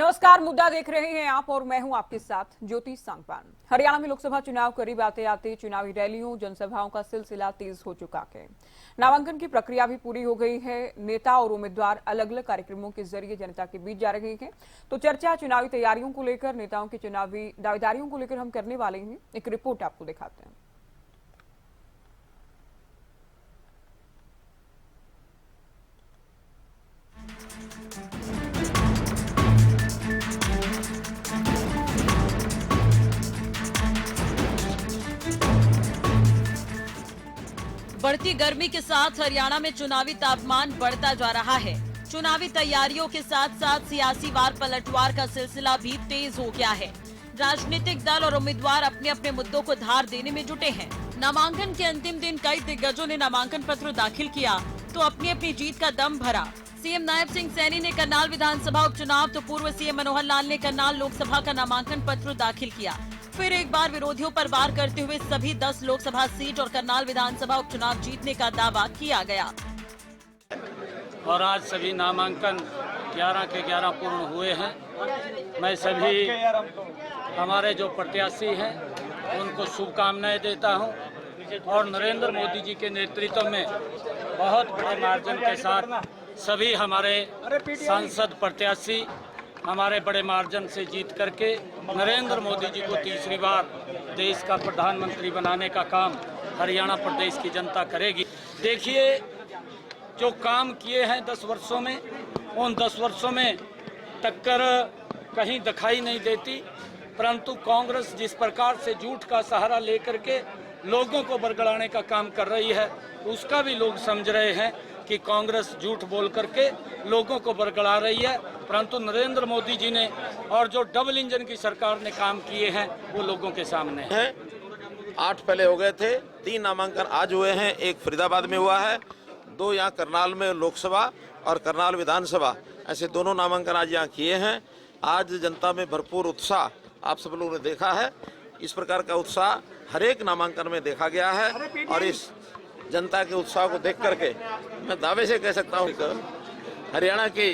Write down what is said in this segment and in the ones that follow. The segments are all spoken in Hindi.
नमस्कार, मुद्दा देख रहे हैं आप और मैं हूं आपके साथ ज्योति सांगवान। हरियाणा में लोकसभा चुनाव करीब आते आते चुनावी रैलियों जनसभाओं का सिलसिला तेज हो चुका है। नामांकन की प्रक्रिया भी पूरी हो गई है। नेता और उम्मीदवार अलग अलग कार्यक्रमों के जरिए जनता के बीच जा रहे हैं। तो चर्चा चुनावी तैयारियों को लेकर, नेताओं की चुनावी दावेदारियों को लेकर हम करने वाले हैं। एक रिपोर्ट आपको दिखाते हैं। बढ़ती गर्मी के साथ हरियाणा में चुनावी तापमान बढ़ता जा रहा है। चुनावी तैयारियों के साथ साथ सियासी वार पलटवार का सिलसिला भी तेज हो गया है। राजनीतिक दल और उम्मीदवार अपने अपने मुद्दों को धार देने में जुटे हैं। नामांकन के अंतिम दिन कई दिग्गजों ने नामांकन पत्र दाखिल किया तो अपनी अपनी जीत का दम भरा। सीएम नायब सिंह सैनी ने करनाल विधानसभा उपचुनाव तो पूर्व सीएम मनोहर लाल ने करनाल लोकसभा का नामांकन पत्र दाखिल किया। फिर एक बार विरोधियों पर वार करते हुए सभी 10 लोकसभा सीट और करनाल विधानसभा उपचुनाव जीतने का दावा किया गया। और आज सभी नामांकन 11 के 11 पूर्ण हुए हैं। मैं सभी हमारे जो प्रत्याशी हैं उनको शुभकामनाएं देता हूं और नरेंद्र मोदी जी के नेतृत्व में बहुत बड़े मार्जिन के साथ सभी हमारे सांसद प्रत्याशी हमारे बड़े मार्जिन से जीत करके नरेंद्र मोदी जी को तीसरी बार देश का प्रधानमंत्री बनाने का काम हरियाणा प्रदेश की जनता करेगी। देखिए, जो काम किए हैं 10 वर्षों में, उन 10 वर्षों में टक्कर कहीं दिखाई नहीं देती, परंतु कांग्रेस जिस प्रकार से झूठ का सहारा लेकर के लोगों को बरगलाने का काम कर रही है, उसका भी लोग समझ रहे हैं कि कांग्रेस झूठ बोल करके लोगों को बरगला रही है। परंतु नरेंद्र मोदी जी ने और जो डबल इंजन की सरकार ने काम किए हैं वो लोगों के सामने है। 8 पहले हो गए थे, 3 नामांकन आज हुए हैं। एक फरीदाबाद में हुआ है, 2 यहाँ करनाल में लोकसभा और करनाल विधानसभा, ऐसे दोनों नामांकन आज यहाँ किए हैं। आज जनता में भरपूर उत्साह आप सब लोगों ने देखा है। इस प्रकार का उत्साह हर एक नामांकन में देखा गया है और इस जनता के उत्साह को देख करके मैं दावे से कह सकता हूँ कि हरियाणा की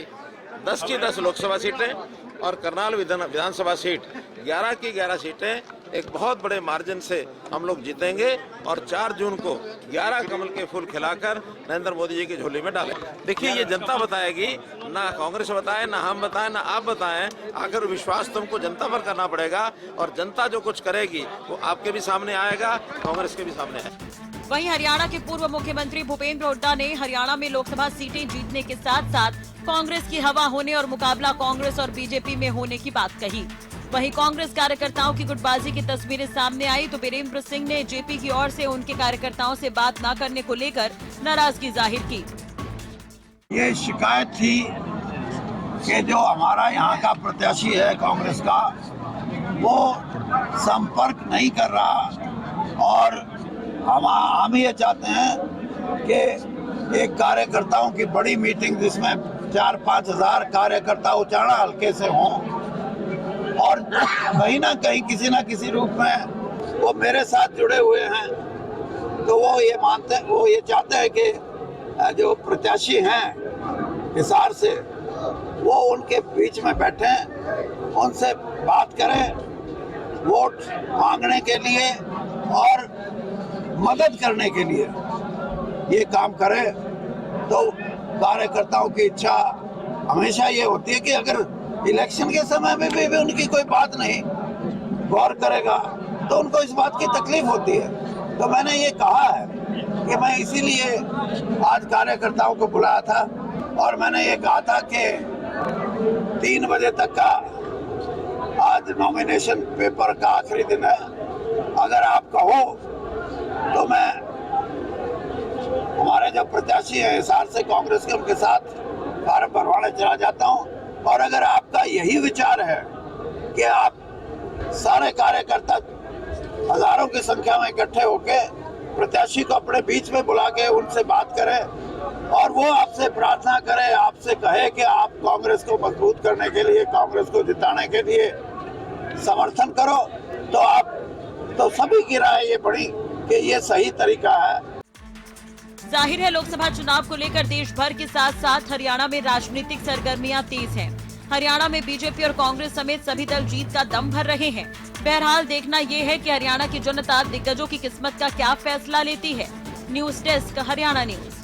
10 की 10 लोकसभा सीटें और करनाल विधानसभा सीट 11 की 11 सीटें एक बहुत बड़े मार्जिन से हम लोग जीतेंगे और 4 जून को 11 कमल के फूल खिलाकर नरेंद्र मोदी जी की झोली में डालें। देखिए, ये जनता बताएगी, ना कांग्रेस बताए, ना हम बताएं, ना आप बताएं। आखिर विश्वास तुमको जनता पर करना पड़ेगा और जनता जो कुछ करेगी वो आपके भी सामने आएगा, कांग्रेस के भी सामने आएगा। वहीं हरियाणा के पूर्व मुख्यमंत्री भूपेंद्र हुड्डा ने हरियाणा में लोकसभा सीटें जीतने के साथ साथ कांग्रेस की हवा होने और मुकाबला कांग्रेस और बीजेपी में होने की बात कही। वहीं कांग्रेस कार्यकर्ताओं की गुटबाजी की तस्वीरें सामने आई तो वीरेंद्र सिंह ने जेपी की ओर से उनके कार्यकर्ताओं से बात न करने को लेकर नाराजगी जाहिर की। ये शिकायत थी कि जो हमारा यहाँ का प्रत्याशी है कांग्रेस का, वो संपर्क नहीं कर रहा और हम ये चाहते हैं कि एक कार्यकर्ताओं की बड़ी मीटिंग जिसमें 4-5 हजार कार्यकर्ता उचाड़ा हल्के से हों और कहीं ना कहीं किसी ना किसी रूप में वो मेरे साथ जुड़े हुए हैं, तो वो ये चाहते हैं कि जो प्रत्याशी हैं हिसार से वो उनके बीच में बैठें, उनसे बात करें, वोट मांगने के लिए और मदद करने के लिए ये काम करें। तो कार्यकर्ताओं की इच्छा हमेशा ये होती है कि अगर इलेक्शन के समय में भी उनकी कोई बात नहीं गौर करेगा तो उनको इस बात की तकलीफ होती है। तो मैंने ये कहा है कि मैं इसीलिए आज कार्यकर्ताओं को बुलाया था और मैंने ये कहा था कि 3 बजे तक का आज नॉमिनेशन पेपर का आखिरी दिन है। अगर आप कहो तो मैं हमारे जो प्रत्याशी हैं हिसार से कांग्रेस के, उनके साथ फार्म भरवाने चला जाता हूं। और अगर आपका यही विचार है कि आप सारे कार्यकर्ता हजारों की संख्या में इकट्ठे होके प्रत्याशी को अपने बीच में बुला के उनसे बात करें और वो आपसे प्रार्थना करे, आपसे कहे कि आप कांग्रेस को मजबूत करने के लिए, कांग्रेस को जिताने के लिए समर्थन करो, तो सभी की राय ये बड़ी कि ये सही तरीका है। जाहिर है लोकसभा चुनाव को लेकर देश भर के साथ साथ हरियाणा में राजनीतिक सरगर्मियां तेज हैं। हरियाणा में बीजेपी और कांग्रेस समेत सभी दल जीत का दम भर रहे हैं। बहरहाल देखना ये है कि हरियाणा की जनता दिग्गजों की किस्मत का क्या फैसला लेती है। News desk, Haryana news.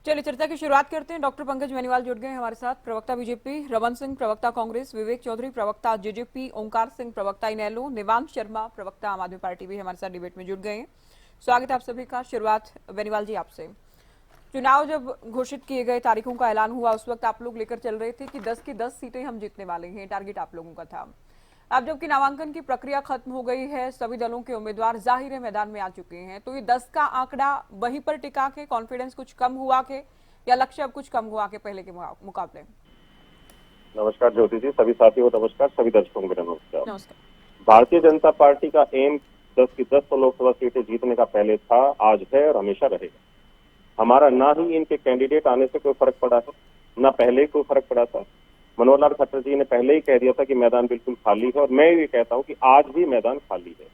चलिए चर्चा की शुरुआत करते हैं। डॉक्टर पंकज बेनीवाल जुड़ गए हैं हमारे साथ, प्रवक्ता बीजेपी, रमन सिंह प्रवक्ता कांग्रेस, विवेक चौधरी प्रवक्ता जेजेपी, ओंकार सिंह प्रवक्ता इनेलो, निवांश शर्मा प्रवक्ता आम आदमी पार्टी भी हमारे साथ डिबेट में जुड़ गए हैं। स्वागत है आप सभी का। शुरुआत बेनीवाल जी आपसे। चुनाव जब घोषित किए गए, तारीखों का ऐलान हुआ, उस वक्त आप लोग लेकर चल रहे थे कि 10 की 10 सीटें हम जीतने वाले हैं, टारगेट आप लोगों का था। अब जबकि नामांकन की प्रक्रिया खत्म हो गई है, सभी दलों के उम्मीदवार जाहिर है मैदान में आ चुके हैं, तो ये 10 का आंकड़ा वहीं पर टिका के, कॉन्फिडेंस कुछ कम हुआ के, या लक्ष्य अब कुछ कम हुआ के पहले के मुकाबले? नमस्कार ज्योति जी, सभी साथियों को नमस्कार, सभी दर्शकों को मेरा नमस्कार। भारतीय जनता पार्टी का एम 10 की 10 लोकसभा सीटें जीतने का पहले था, आज है और हमेशा रहेगा। हमारा ना ही इनके कैंडिडेट आने से कोई फर्क पड़ा है, ना पहले कोई फर्क पड़ा था। मनोहर लाल खट्टर जी ने पहले ही कह दिया था कि मैदान बिल्कुल खाली है, और मैं ये कहता हूँ कि आज भी मैदान खाली है,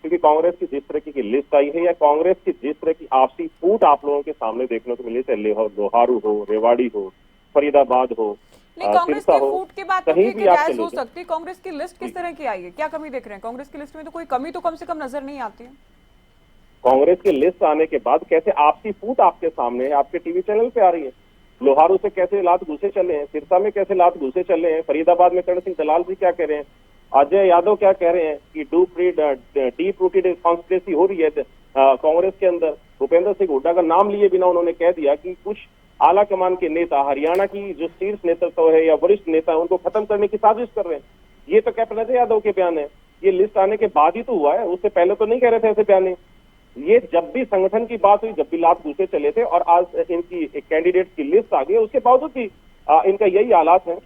क्योंकि कांग्रेस की जिस तरह की लिस्ट आई है, या कांग्रेस की जिस तरह की आपसी फूट आप लोगों के सामने देखने को मिली, चाहे लोहारू हो, रेवाड़ी हो, फरीदाबाद हो, नहीं, कांग्रेस के फूट के बाद तो कहीं भी आप जायज हो चले सकती है। कांग्रेस की लिस्ट किस तरह की आई है, क्या कमी देख रहे हैं? कांग्रेस की लिस्ट में तो कोई कमी तो कम से कम नजर नहीं आती है। कांग्रेस की लिस्ट आने के बाद कैसे आपसी फूट आपके सामने है, आपके टीवी चैनल पे आ रही है। लोहारू से कैसे लात घुसे चले हैं, सिरसा में कैसे लात घुसे चले हैं, फरीदाबाद में करण सिंह दलाल जी क्या कह रहे हैं, अजय यादव क्या कह रहे हैं कि डीप रूटेड कॉन्स्पिरेसी हो रही है कांग्रेस के अंदर। भूपेंद्र सिंह हुड्डा का नाम लिए बिना उन्होंने कह दिया कि कुछ आला कमान के नेता, हरियाणा की जो शीर्ष नेतृत्व है या वरिष्ठ नेता है, उनको खत्म करने की साजिश कर रहे हैं। ये तो कैप्टन अजय यादव के बयान है। ये लिस्ट आने के बाद ही तो हुआ है, उससे पहले तो नहीं कह रहे थे ऐसे बयान। ये जब भी संगठन की बात हुई, जब भी लात घुसे चले थे, और आज इनकी एक कैंडिडेट की लिस्ट आ गई, उसके बावजूद भी इनका यही हालात है।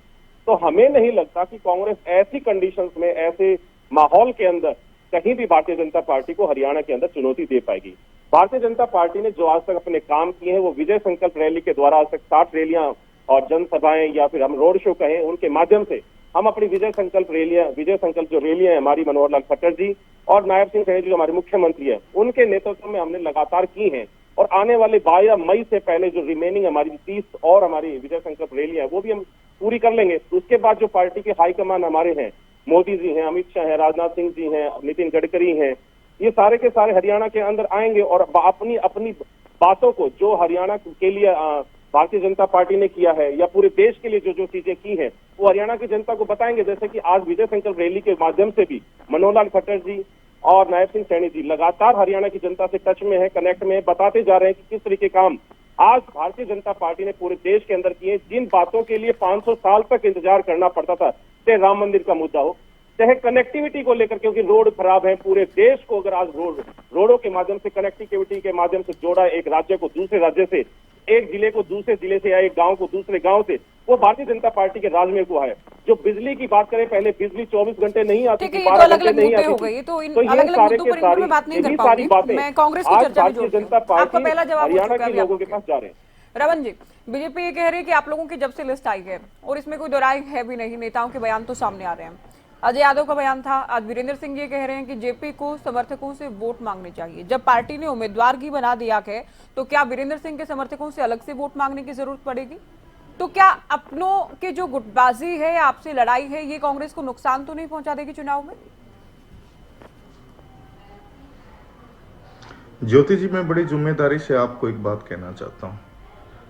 तो हमें नहीं लगता कि कांग्रेस ऐसी कंडीशंस में, ऐसे माहौल के अंदर कहीं भी भारतीय जनता पार्टी को हरियाणा के अंदर चुनौती दे पाएगी। भारतीय जनता पार्टी ने जो आज तक अपने काम किए हैं, वो विजय संकल्प रैली के द्वारा आज तक 60 रैलियां और जनसभाएं या फिर हम रोड शो कहें, उनके माध्यम से हम अपनी विजय संकल्प जो रैलियां है हमारी, मनोहर लाल खट्टर जी और नायब सिंह सैनी जी जो हमारे मुख्यमंत्री है, उनके नेतृत्व में हमने लगातार की हैं। और आने वाले 22 मई से पहले जो रिमेनिंग हमारी 30 और हमारी विजय संकल्प रैलियां है, वो भी हम पूरी कर लेंगे। उसके बाद जो पार्टी के हाईकमान हमारे हैं, मोदी जी हैं, अमित शाह हैं, राजनाथ सिंह जी हैं, नितिन गडकरी हैं, ये सारे के सारे हरियाणा के अंदर आएंगे और अपनी अपनी बातों को, जो हरियाणा के लिए भारतीय जनता पार्टी ने किया है या पूरे देश के लिए जो जो चीजें की हैं, वो हरियाणा की जनता को बताएंगे। जैसे कि आज विजय संकल्प रैली के माध्यम से भी मनोहर लाल खट्टर जी और नायब सिंह सैनी जी लगातार हरियाणा की जनता से टच में है, कनेक्ट में है, बताते जा रहे हैं कि किस तरीके काम आज भारतीय जनता पार्टी ने पूरे देश के अंदर किए। जिन बातों के लिए 500 साल तक इंतजार करना पड़ता था, चाहे राम मंदिर का मुद्दा हो, चाहे कनेक्टिविटी को लेकर, क्योंकि रोड खराब है, पूरे देश को अगर आज रोडों के माध्यम से, कनेक्टिविटी के माध्यम से जोड़ा, एक राज्य को दूसरे राज्य से, एक जिले को दूसरे जिले से, या एक गांव को दूसरे गांव से, वो भारतीय जनता पार्टी के राज में हुआ है। जो बिजली की बात करें, पहले बिजली 24 घंटे नहीं आती थी, 12 घंटे नहीं आती थी। तो ये सारे के सारी बातें मैं कांग्रेस की आज चर्चा में भारतीय जनता पार्टी हरियाणा के लोगों के पास जा रहे हैं। रमन जी, बीजेपी ये कह रही है कि आप लोगों की जब से लिस्ट आई है, और इसमें कोई दोराय है भी नहीं, नेताओं के बयान तो सामने आ रहे हैं। अजय यादव का बयान था, आज वीरेंद्र सिंह ये कह रहे हैं कि जेपी को समर्थकों से वोट मांगने चाहिए। जब पार्टी ने उम्मीदवार की बना दिया है, तो क्या वीरेंद्र सिंह के समर्थकों से अलग से वोट मांगने की जरूरत पड़ेगी? तो क्या अपनों की जो गुटबाजी है, आपसे लड़ाई है, ये कांग्रेस को नुकसान तो नहीं पहुंचा देगी चुनाव में? ज्योति जी, मैं बड़ी जिम्मेदारी से आपको एक बात कहना चाहता हूं।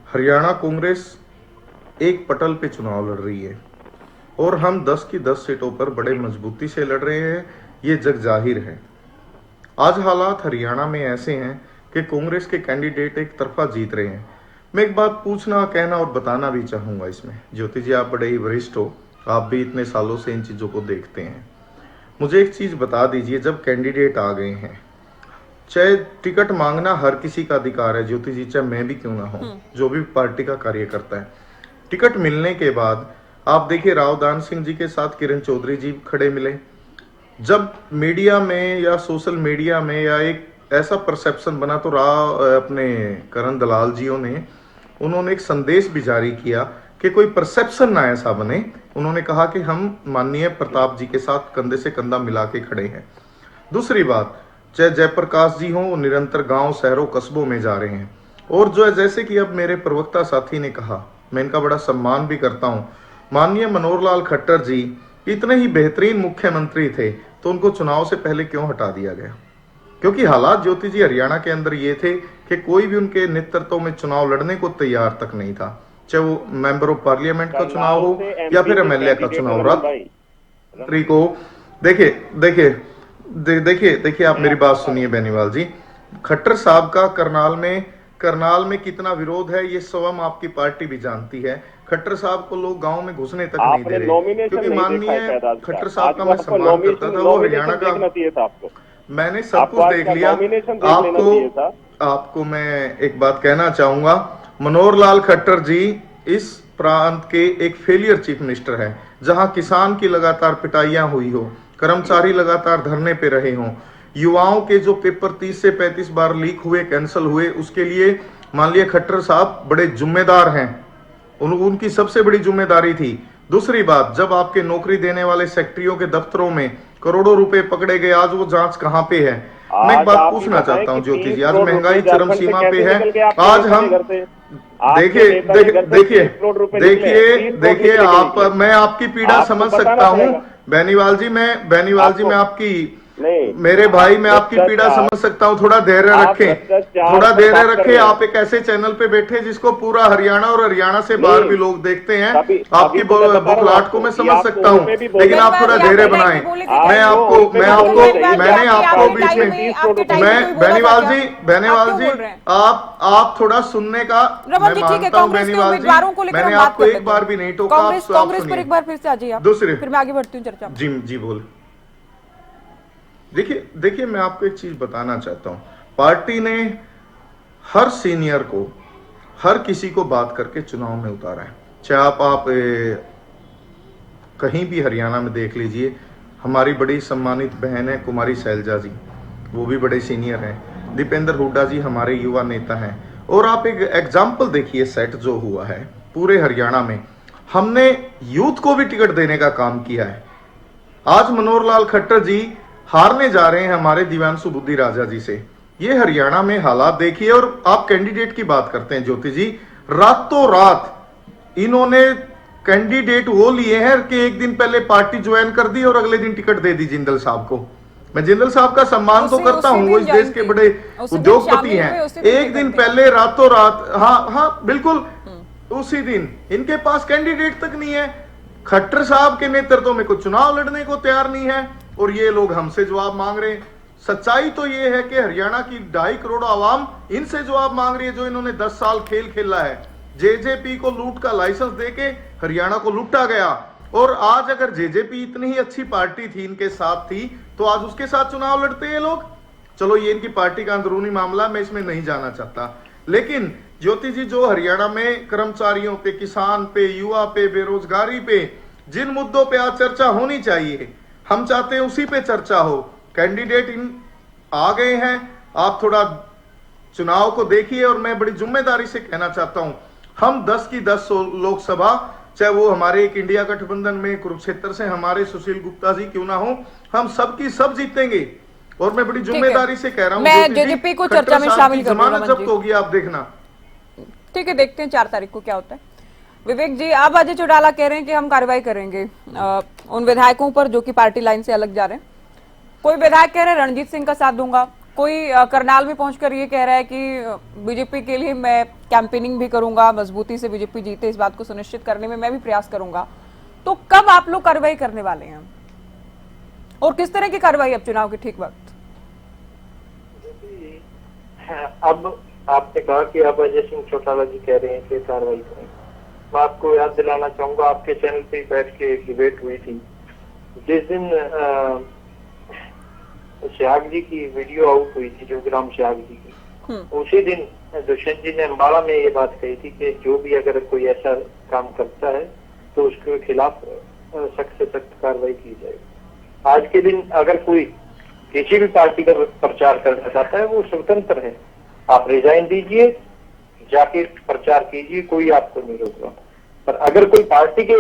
हरियाणा कांग्रेस एक पटल पे चुनाव लड़ रही है, और हम 10 की 10 सीटों पर बड़े मजबूती से लड़ रहे हैं, ये जग जाहिर है। आज हालात हरियाणा में ऐसे हैं कि कांग्रेस के कैंडिडेट एक तरफा जीत रहे हैं। मैं एक बात पूछना, कहना और बताना भी चाहूँगा इसमें। ज्योति जी, आप बड़े ही वरिष्ठ हो, आप भी इतने सालों से इन चीज़ों को देखते हैं। मुझे एक चीज़ बता दीजिए, जब कैंडिडेट आ गए हैं, चाहे टिकट मांगना हर किसी का अधिकार है ज्योति जी, चाहे मैं भी क्यों ना हूँ, जो भी पार्टी का कार्य करता है। टिकट मिलने के बाद आप देखिए, राव दान सिंह जी के साथ किरण चौधरी जी खड़े मिले। जब मीडिया में या सोशल मीडिया में या एक ऐसा परसेप्शन बना, तो अपने करण दलाल जियों ने, उन्होंने एक संदेश भी जारी किया कि कोई परसेप्शन ना ऐसा बने। उन्होंने कहा कि हम माननीय प्रताप जी के साथ कंधे से कंधा मिला के खड़े हैं। दूसरी बात, चाहे जयप्रकाश जी हों, वो निरंतर गांव, शहरों, कस्बों में जा रहे हैं। और जो है, जैसे कि अब मेरे प्रवक्ता साथी ने कहा, मैं इनका बड़ा सम्मान भी करता हूं, माननीय मनोहर लाल खट्टर जी इतने ही बेहतरीन मुख्यमंत्री थे, तो उनको चुनाव से पहले क्यों हटा दिया गया? क्योंकि हालात ज्योति जी हरियाणा के अंदर ये थे कि कोई भी उनके नेतृत्व में चुनाव लड़ने को तैयार तक नहीं था, चाहे वो मेंबर ऑफ पार्लियामेंट का चुनाव हो या फिर एमएलए का चुनाव। रात्रि को देखिए आप मेरी बात सुनिए बेनीवाल जी, खट्टर साहब का करनाल में कितना विरोध है ये स्वयं आपकी पार्टी भी जानती है। खट्टर साहब को लोग गांव में घुसने तक नहीं दे रहे, क्योंकि माननीय खट्टर साहब का मैं सम्मान करता था, वो हरियाणा का, मैंने सब कुछ देख लिया। आपको मैं एक बात कहना चाहूंगा, मनोहर लाल खट्टर जी इस प्रांत के एक फेलियर चीफ मिनिस्टर है, जहां किसान की लगातार पिटाइयां हुई हो, कर्मचारी लगातार धरने पे रहे हों, युवाओं के जो पेपर 30 से 35 बार लीक हुए, कैंसिल हुए, उसके लिए माननीय खट्टर साहब बड़े जिम्मेदार हैं। उनकी सबसे बड़ी जिम्मेदारी थी। दूसरी बात, जब आपके नौकरी देने वाले सेक्रेटरियों के दफ्तरों में करोड़ों रुपए पकड़े गए, आज वो जांच कहां पे है? मैं एक बात पूछना चाहता हूं ज्योति जी, आज महंगाई चरम सीमा पे है। आज हम देखिए आप, मैं आपकी पीड़ा समझ सकता हूं बेनीवाल जी, मैं आपकी, मेरे भाई मैं आपकी पीड़ा समझ सकता हूँ। थोड़ा धैर्य रखें। आप एक ऐसे चैनल पे बैठे जिसको पूरा हरियाणा और हरियाणा से बाहर भी लोग देखते हैं, आपकी बुखलाहट को मैं समझ सकता हूँ, लेकिन आप थोड़ा धैर्य बनाएं। मैंने आपको बीच में, मैं बेनीवाल जी आप थोड़ा सुनने का मैं मानता हूँ बेनीवाल जी, मैंने आपको एक बार भी नहीं टोका। कांग्रेस पर एक बार फिर से आ जाइए, दूसरे फिर मैं आगे बढ़ती हूँ चर्चा। जी बोल। देखिए मैं आपको एक चीज बताना चाहता हूं, पार्टी ने हर सीनियर को, हर किसी को बात करके चुनाव में उतारा है। चाहे आप कहीं भी हरियाणा में देख लीजिए, हमारी बड़ी सम्मानित बहन है कुमारी शैलजा जी, वो भी बड़े सीनियर हैं। दीपेंद्र हुड्डा जी हमारे युवा नेता हैं। और आप एक एग्जाम्पल देखिए, सेट जो हुआ है पूरे हरियाणा में, हमने यूथ को भी टिकट देने का काम किया है। आज मनोहर लाल खट्टर जी हारने जा रहे हैं हमारे दिव्यांशु बुद्धि राजा जी से। ये हरियाणा में हालात देखिए। और आप कैंडिडेट की बात करते हैं ज्योति जी, रातों रात इन्होंने कैंडिडेट वो लिए हैं कि एक दिन पहले पार्टी ज्वाइन कर दी और अगले दिन टिकट दे दी जिंदल साहब को। मैं जिंदल साहब का सम्मान तो करता हूं, वो इस देश के बड़े उद्योगपति हैं। एक दिन पहले रातों रात, हाँ बिल्कुल, उसी दिन इनके पास कैंडिडेट तक नहीं है। खट्टर साहब के नेतृत्व में कोई चुनाव लड़ने को तैयार नहीं है और ये लोग हमसे जवाब मांग रहे हैं। सच्चाई तो ये है कि हरियाणा की 2.5 करोड़ आवाम इनसे जवाब मांग रही है, जो इन्होंने 10 साल खेल खेला है। जेजेपी को लूट का लाइसेंस देके हरियाणा को लूटा गया। और आज अगर जेजेपी इतनी ही अच्छी पार्टी थी, इनके साथ थी, तो आज उसके साथ चुनाव लड़ते हैं लोग। चलो ये इनकी पार्टी का अंदरूनी मामला, मैं इसमें नहीं जाना चाहता। लेकिन ज्योति जी, जो हरियाणा में कर्मचारियों पे, किसान पे, युवा पे, बेरोजगारी पे, जिन मुद्दों पे आज चर्चा होनी चाहिए, हम चाहते हैं उसी पे चर्चा हो। कैंडिडेट इन आ गए हैं, आप थोड़ा चुनाव को देखिए। और मैं बड़ी जिम्मेदारी से कहना चाहता हूं, हम 10 की 10 लोकसभा, चाहे वो हमारे एक इंडिया गठबंधन में कुरुक्षेत्र से हमारे सुशील गुप्ता जी क्यों ना हो, हम सब की सब जीतेंगे। और मैं बड़ी जिम्मेदारी से कह रहा हूं, मैं जेजेपी को चर्चा में शामिल करूंगा। जमानत जब्त होगी, आप देखना। ठीक है, देखते हैं 4 तारीख को क्या होता है। विवेक जी, आप अजय चौटाला कह रहे हैं कि हम कार्रवाई करेंगे उन विधायकों पर जो कि पार्टी लाइन से अलग जा रहे हैं। कोई विधायक कह रहे हैं रणजीत सिंह का साथ दूंगा, कोई करनाल में पहुंचकर ये कह रहा है कि बीजेपी के लिए मैं कैंपेनिंग भी करूंगा, मजबूती से बीजेपी जीते इस बात को सुनिश्चित करने में मैं भी प्रयास करूंगा। तो कब आप लोग कार्रवाई करने वाले हैं और किस तरह की कार्रवाई अब चुनाव के ठीक वक्त? अब आपने कहा कि अब अजय सिंह चौटाला जी कह रहे हैं कि कार्रवाई करें। मैं आपको याद दिलाना चाहूंगा, आपके चैनल पे बैठ के एक डिबेट हुई थी जिस दिन सियाग जी की वीडियो आउट हुई थी, जो ग्राम सियाग जी की। उसी दिन दुष्यंत जी ने अम्बाला में ये बात कही थी कि जो भी अगर कोई ऐसा काम करता है तो उसके खिलाफ सख्त से सख्त कार्रवाई की जाएगी। आज के दिन अगर कोई किसी भी पार्टी का प्रचार करना चाहता है वो स्वतंत्र है, आप रिजाइन दीजिए, जाके प्रचार कीजिए, कोई आपको नहीं रोक रहा। पर अगर कोई पार्टी के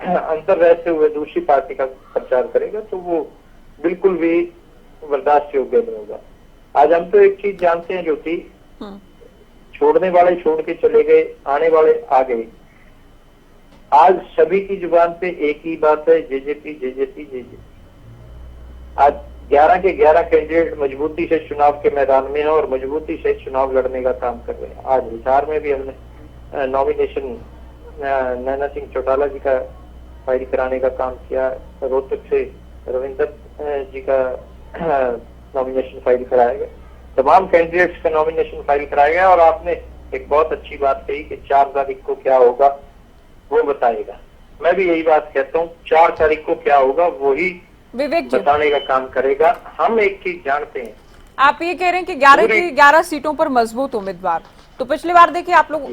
अंदर रहते हुए दूसरी पार्टी का प्रचार करेगा तो वो बिल्कुल भी बर्दाश्त योग्य नहीं होगा। आज हम तो एक चीज जानते हैं ज्योति, छोड़ने वाले छोड़ के चले गए, आने वाले आ गए। आज सभी की जुबान पे एक ही बात है, जेजेपी जेजेपी जेजेपी। आज 11 के 11 कैंडिडेट मजबूती से चुनाव के मैदान में है और मजबूती से चुनाव लड़ने का काम कर रहे हैं। आज हिसार में भी हमने नॉमिनेशन नैना सिंह चौटाला जी का फाइल कराने का काम किया, रोहतक से रविंदर जी का नॉमिनेशन फाइल कराया गया, तमाम कैंडिडेट्स का नॉमिनेशन फाइल कराया गया। और आपने एक बहुत अच्छी बात कही कि 4 तारीख को क्या होगा वो बताएगा। मैं भी यही बात कहता हूँ, 4 तारीख को क्या होगा वही विवेक जी बताने का काम करेगा। हम एक चीज जानते हैं, आप ये कह रहे हैं कि 11 की 11 सीटों पर मजबूत उम्मीदवार। तो पिछली बार देखिए आप लोग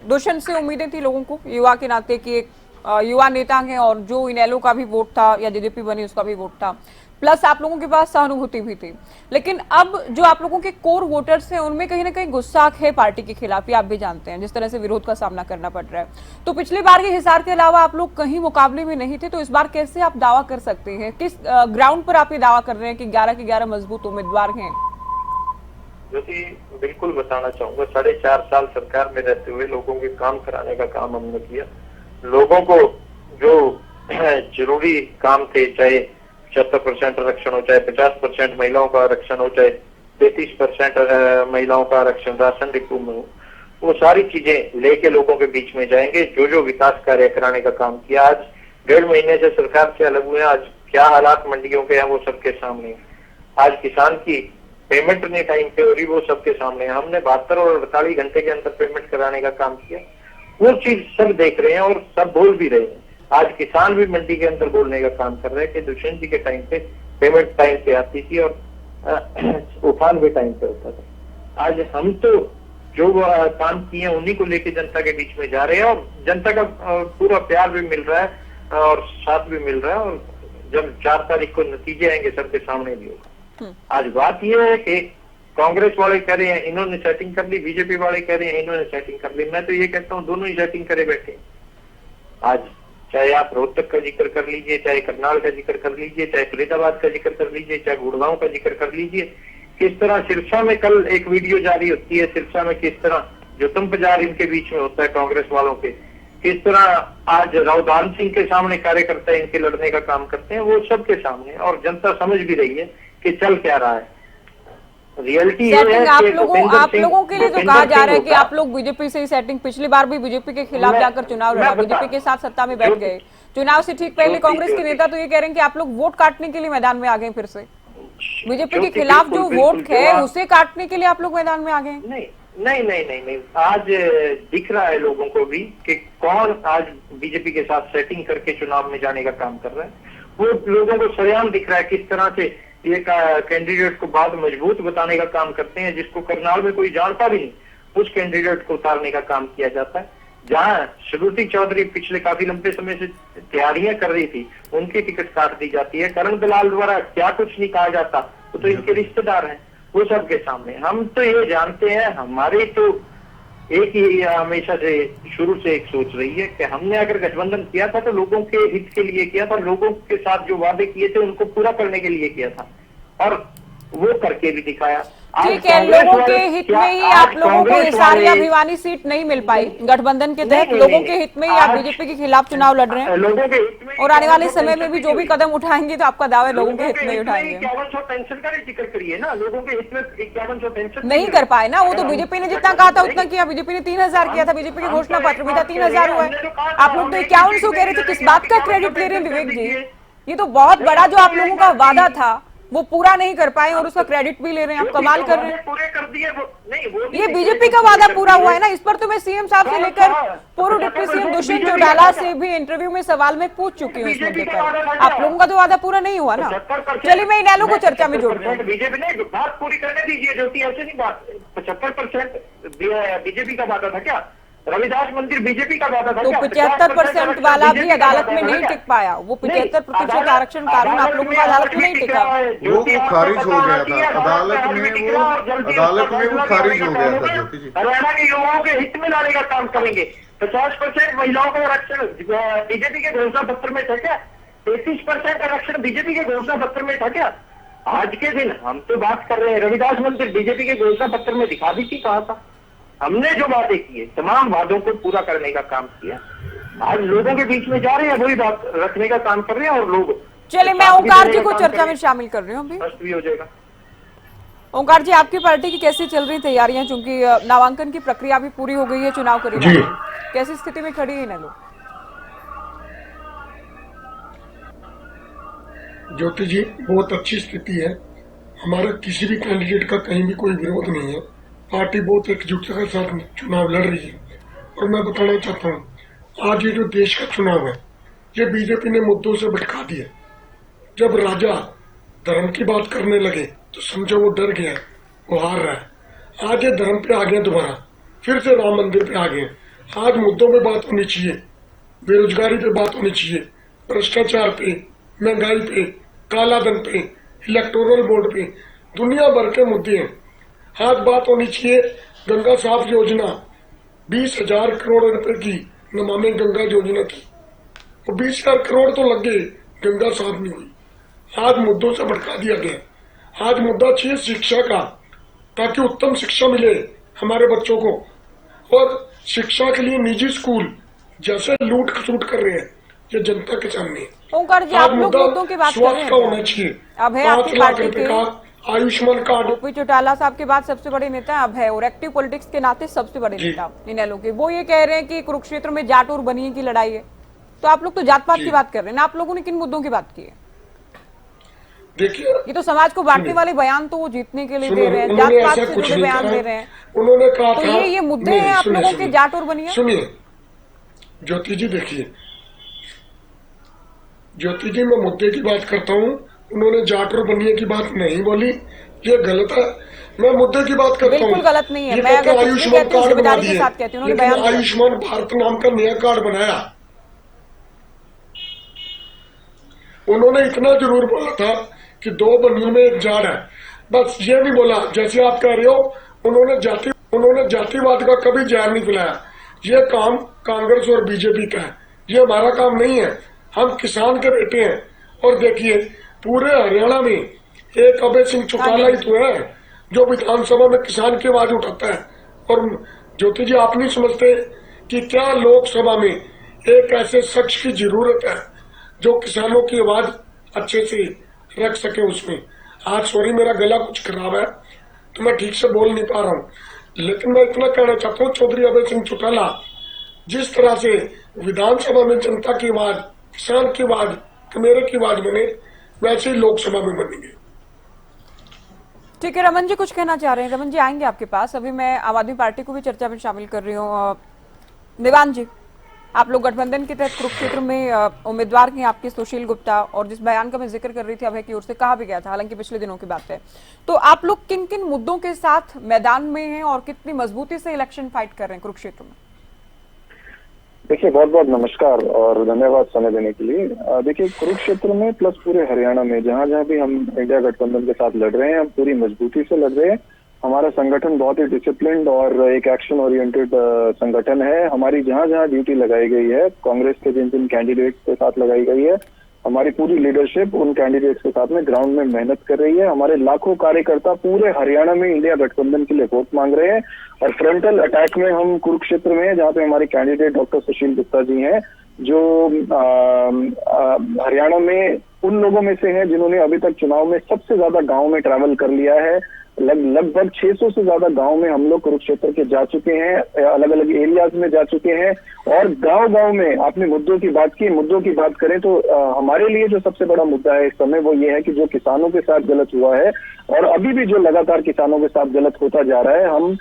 दुष्यंत से उम्मीदें थी लोगों को युवा के नाते कि एक युवा नेता हैं और जो इनेलो का भी वोट था या जेजेपी बनी उसका भी वोट था, प्लस आप लोगों के पास सहानुभूति भी थी। लेकिन अब जो आप लोगों के कोर वोटर्स हैं उनमें कहीं ना कहीं गुस्सा है पार्टी के खिलाफ, ही आप भी जानते हैं जिस तरह से विरोध का सामना करना पड़ रहा है। तो पिछली बार के हिसार के अलावा आप लोग कहीं मुकाबले में नहीं थे, तो इस बार कैसे आप दावा कर सकते हैं? किस ग्राउंड पर आप ये दावा कर रहे हैं कि 11 के 11 मजबूत उम्मीदवार हैं? ज्योति बिल्कुल बताना चाहूंगा, 4.5 साल सरकार में रहते हुए लोगों के काम कराने का काम हमने किया। लोगों को जो जरूरी काम थे, चाहे 75% आरक्षण हो, चाहे 50% महिलाओं का आरक्षण हो, चाहे 33% महिलाओं का आरक्षण राशन डिपो में हो, वो सारी चीजें लेके लोगों के बीच में जाएंगे। जो विकास कार्य कराने का काम किया, आज 1.5 महीने से सरकार से अलग हुए, आज क्या हालात मंडियों के हैं वो सबके सामने है। आज किसान की पेमेंट नहीं टाइम पे हो रही, वो सबके सामने है। हमने 72 और 48 घंटे के अंदर पेमेंट कराने का काम किया, वो चीज सब देख रहे हैं और सब बोल भी रहे हैं। आज किसान भी मंडी के अंदर बोलने का काम कर रहे हैं कि दुष्यंत जी के टाइम पे पेमेंट टाइम पे आती थी और उफान भी टाइम पे होता था। आज हम तो जो काम किए उन्हीं को लेके जनता के बीच में जा रहे हैं और जनता का पूरा प्यार भी मिल रहा है और साथ भी मिल रहा है। और जब 4 तारीख को नतीजे आएंगे सबके सामने भी होगा। आज बात यह है कि कांग्रेस वाले कह रहे हैं इन्होंने सेटिंग कर ली, बीजेपी वाले कह रहे हैं इन्होंने सेटिंग कर ली। मैं तो ये कहता हूँ दोनों ही सेटिंग करे बैठे। आज चाहे आप रोहतक का जिक्र कर लीजिए, चाहे करनाल का जिक्र कर लीजिए, चाहे फरीदाबाद का जिक्र कर लीजिए, चाहे गुड़गांव का जिक्र कर लीजिए, किस तरह सिरसा में कल एक वीडियो जारी होती है, सिरसा में किस तरह जुतम बाजार इनके बीच में होता है कांग्रेस वालों के, किस तरह आज रावधान सिंह के सामने कार्यकर्ता इनके लड़ने का काम करते हैं, वो सबके सामने। और जनता समझ भी रही है कि चल क्या रहा है। रियलिटी ये है आप कि लोगों के लिए जो कहा जा रहा है कि आप लोग बीजेपी से ही सेटिंग, पिछली बार भी बीजेपी के खिलाफ जाकर चुनाव लड़ा, बीजेपी के साथ सत्ता में बैठ गए, चुनाव से ठीक पहले कांग्रेस के नेता तो ये कह रहे हैं कि आप लोग वोट काटने के लिए मैदान में आ गए, फिर से बीजेपी के खिलाफ जो वोट है उसे काटने के लिए आप लोग मैदान में आ गए। नहीं, आज दिख रहा है लोगों को भी कि कौन आज बीजेपी के साथ सेटिंग करके चुनाव में जाने का काम कर रहा है। वो लोगों को सरेआम दिख रहा है किस तरह से ये कैंडिडेट को बाद मजबूत बताने का काम करते हैं, जिसको करनाल में कोई जानता भी नहीं, उस कैंडिडेट को उतारने का काम किया जाता है। जहां श्रुति चौधरी पिछले काफी लंबे समय से तैयारियां कर रही थी, उनकी टिकट काट दी जाती है। करण दलाल द्वारा क्या कुछ नहीं कहा जाता, वो तो इनके रिश्तेदार हैं, वो सबके सामने। हम तो ये जानते हैं, हमारी तो एक ही हमेशा से शुरू से एक सोच रही है कि हमने अगर गठबंधन किया था तो लोगों के हित के लिए किया था, लोगों के साथ जो वादे किए थे उनको पूरा करने के लिए किया था और वो करके भी दिखाया। ठीक है, लोगों के हित में ही आप लोगों को हिसार या भिवानी सीट नहीं मिल पाई गठबंधन के तहत, लोगों के हित में ही आप बीजेपी के खिलाफ चुनाव लड़ रहे हैं लोगों के हित में, और आने वाले समय में भी जो भी कदम उठाएंगे तो आपका दावा लोगों के हित में ही उठाएंगे। 5100 पेंशन का जिक्र करिए ना, लोगों के हित में 5100 पेंशन नहीं कर पाए ना, वो तो बीजेपी ने जितना कहा था उतना किया। बीजेपी ने 3000 किया था, बीजेपी के घोषणा पत्र में था 3000 हुआ है। आप लोग तो 5100 कह रहे थे, किस बात का क्रेडिट ले रहे हैं विवेक जी? ये तो बहुत बड़ा जो आप लोगों का वादा था वो पूरा नहीं कर पाए और उसका क्रेडिट भी ले रहे हैं, आप कमाल कर रहे हैं। पूरे कर दिए ये बीजेपी का वादा पूरा हुआ है ना, इस पर तो मैं सीएम साहब से लेकर पूर्व डिप्टी सीएम दुष्यंत चौटाला से भी इंटरव्यू में सवाल में पूछ चुकी हूँ इस मुद्दे पर। आप लोगों का तो वादा पूरा नहीं हुआ ना। चलिए मैं इनेलो को चर्चा में जोड़ रहा हूँ। बीजेपी ने बात पूरी करने दीजिए ज्योति, ऐसे नहीं बात। 75% बीजेपी का वादा था क्या? रविदास मंदिर बीजेपी का वादा था तो क्या? 75% वाला भी अदालत में नहीं टिक पाया। वो 75% आरक्षण कानून आप लोगों का अदालत में नहीं टिका, वो खारिज हो गया था अदालत में, वो खारिज हो गया था ज्योति जी। हरियाणा के युवाओं के हित में लाने का काम करेंगे। 50% महिलाओं का आरक्षण बीजेपी के घोषणा पत्र में था क्या? 33% आरक्षण बीजेपी के घोषणा पत्र में था क्या? आज के दिन हम तो बात कर रहे हैं, रविदास मंदिर बीजेपी के घोषणा पत्र में दिखा दी थी, कहा था। हमने जो वादे किए तमाम वादों को पूरा करने का काम किया। आज लोगों के बीच में जा रहे हैं, वही बात रखने का काम कर रहे हैं और लोग। चलिए मैं ओंकार जी को चर्चा में शामिल कर रही हूँ अभी। स्पष्ट भी हो जाएगा। ओंकार जी, आपकी पार्टी की कैसी चल रही तैयारियां, क्योंकि नामांकन की प्रक्रिया भी पूरी हो गई है, चुनाव करीब आ गए हैं। कैसी स्थिति में खड़ी है इनेलो? ज्योति जी, बहुत अच्छी स्थिति है। हमारा किसी भी कैंडिडेट का कहीं भी कोई विरोध नहीं है। पार्टी बहुत एकजुटता के साथ चुनाव लड़ रही है। और मैं बताना चाहता हूँ, आज ये जो देश का चुनाव है, ये बीजेपी ने मुद्दों से भटका दिया। जब राजा धर्म की बात करने लगे तो समझो वो डर गया, वो हार रहा है। आज ये धर्म पे आ गया, दोबारा फिर से राम मंदिर पे आ गए। आज मुद्दों पे बात होनी चाहिए, बेरोजगारी पे बात होनी चाहिए, भ्रष्टाचार पे, महंगाई पे, कालाधन पे, इलेक्टोरल बोर्ड पे, दुनिया भर के मुद्दे हैं। आज बात होनी चाहिए गंगा साफ योजना, 20,000 करोड़ रुपए की नमामि गंगा योजना थी, वो 20,000 करोड़ तो लग गए, गंगा साफ नहीं हुई। आज मुद्दों से भटका दिया गया। आज मुद्दा चाहिए शिक्षा का, ताकि उत्तम शिक्षा मिले हमारे बच्चों को। और शिक्षा के लिए निजी स्कूल जैसे लूट खसूट कर रहे हैं, ये जनता के सामने है। ओंकार जी, आप लोग मुद्दों की बात कर रहे हैं, होना चाहिए। अब है आपकी पार्टी के आयुष्मान कार्ड, ओपी चौटाला साहब के बाद सबसे बड़े नेता अब है, और एक्टिव पॉलिटिक्स के नाते सबसे बड़े नेता इनेलो के। वो ये कह रहे हैं कि कुरुक्षेत्र में जाट और बनिए की लड़ाई है। तो आप लोग तो जात पात की बात कर रहे हैं ना, आप लोगों ने किन मुद्दों की बात की है? देखिए, ये तो समाज को बांटने वाले बयान तो वो जीतने के लिए दे रहे हैं, जात पात से जुड़े बयान दे रहे हैं। उन्होंने कहा तो ये मुद्दे हैं आप लोगों के, जाट और बनिए। सुनिए ज्योति जी, देखिए ज्योति जी, मैं मुद्दे की बात करता हूँ। उन्होंने जाट और बनिए की बात नहीं बोली, ये गलत है। मैं मुद्दे की बात करता हूँ। बिल्कुल गलत नहीं है। मैं अगर आयुष्मान कार्ड बना दिए, लेकिन आयुष्मान भारत नाम का नया कार्ड बनाया। उन्होंने इतना जरूर बोला था कि 2 बनियों में 1 जाट है, बस ये नहीं बोला जैसे आप कह रहे हो। उन्होंने जातिवाद का कभी जहर नहीं पिलाया। ये काम कांग्रेस और बीजेपी का है, ये हमारा काम नहीं है। हम किसान के बेटे हैं। और देखिए, पूरे हरियाणा में एक अभय सिंह चौटाला ही तो है जो विधानसभा में किसान की आवाज उठाता है। और ज्योति जी, आप नहीं समझते कि क्या लोकसभा में एक ऐसे शख्स की जरूरत है जो किसानों की आवाज अच्छे से रख सके उसमें। आज सॉरी, मेरा गला कुछ खराब है तो मैं ठीक से बोल नहीं पा रहा हूँ, लेकिन मैं इतना कहना चाहता हूँ, चौधरी अभय सिंह चौटाला जिस तरह से विधानसभा में जनता की आवाज, किसान की आवाज, मेरे की आवाज बने, वैसे ही लोकसभा में बनेंगे। ठीक है, रमन जी कुछ कहना चाह रहे हैं? रमन जी आएंगे आपके पास। अभी मैं आम आदमी पार्टी को भी चर्चा में शामिल कर रही हूँ। देवान जी, आप लोग गठबंधन के तहत कुरुक्षेत्र में उम्मीदवार हैं आपके सुशील गुप्ता, और जिस बयान का मैं जिक्र कर रही थी अभय की ओर से कहा भी गया था, हालांकि पिछले दिनों की बात है। तो आप लोग किन किन मुद्दों के साथ मैदान में हैं और कितनी मजबूती से इलेक्शन फाइट कर रहे हैं कुरुक्षेत्र में? देखिए, बहुत बहुत नमस्कार और धन्यवाद समय देने के लिए। देखिए, कुरुक्षेत्र में प्लस पूरे हरियाणा में जहाँ जहाँ भी हम इंडिया गठबंधन के साथ लड़ रहे हैं, हम पूरी मजबूती से लड़ रहे हैं। हमारा संगठन बहुत ही डिसिप्लिन्ड और एक एक्शन ओरिएंटेड संगठन है। हमारी जहाँ जहाँ ड्यूटी लगाई गई है, कांग्रेस के जिन जिन कैंडिडेट्स के साथ लगाई गई है, हमारी पूरी लीडरशिप उन कैंडिडेट्स के साथ में ग्राउंड में मेहनत कर रही है। हमारे लाखों कार्यकर्ता पूरे हरियाणा में इंडिया गठबंधन के लिए वोट मांग रहे हैं। और फ्रंटल अटैक में हम कुरुक्षेत्र में, जहाँ पे हमारे कैंडिडेट डॉक्टर सुशील गुप्ता जी हैं, जो हरियाणा में उन लोगों में से हैं जिन्होंने अभी तक चुनाव में सबसे ज्यादा गाँव में ट्रैवल कर लिया है। लगभग 600 से ज्यादा गांव में हम लोग कुरुक्षेत्र के जा चुके हैं, अलग अलग एरियाज में जा चुके हैं। और गांव में आपने मुद्दों की बात की, मुद्दों की बात करें तो हमारे लिए जो सबसे बड़ा मुद्दा है इस समय वो ये है कि जो किसानों के साथ गलत हुआ है और अभी भी जो लगातार किसानों के साथ गलत होता जा रहा है, हम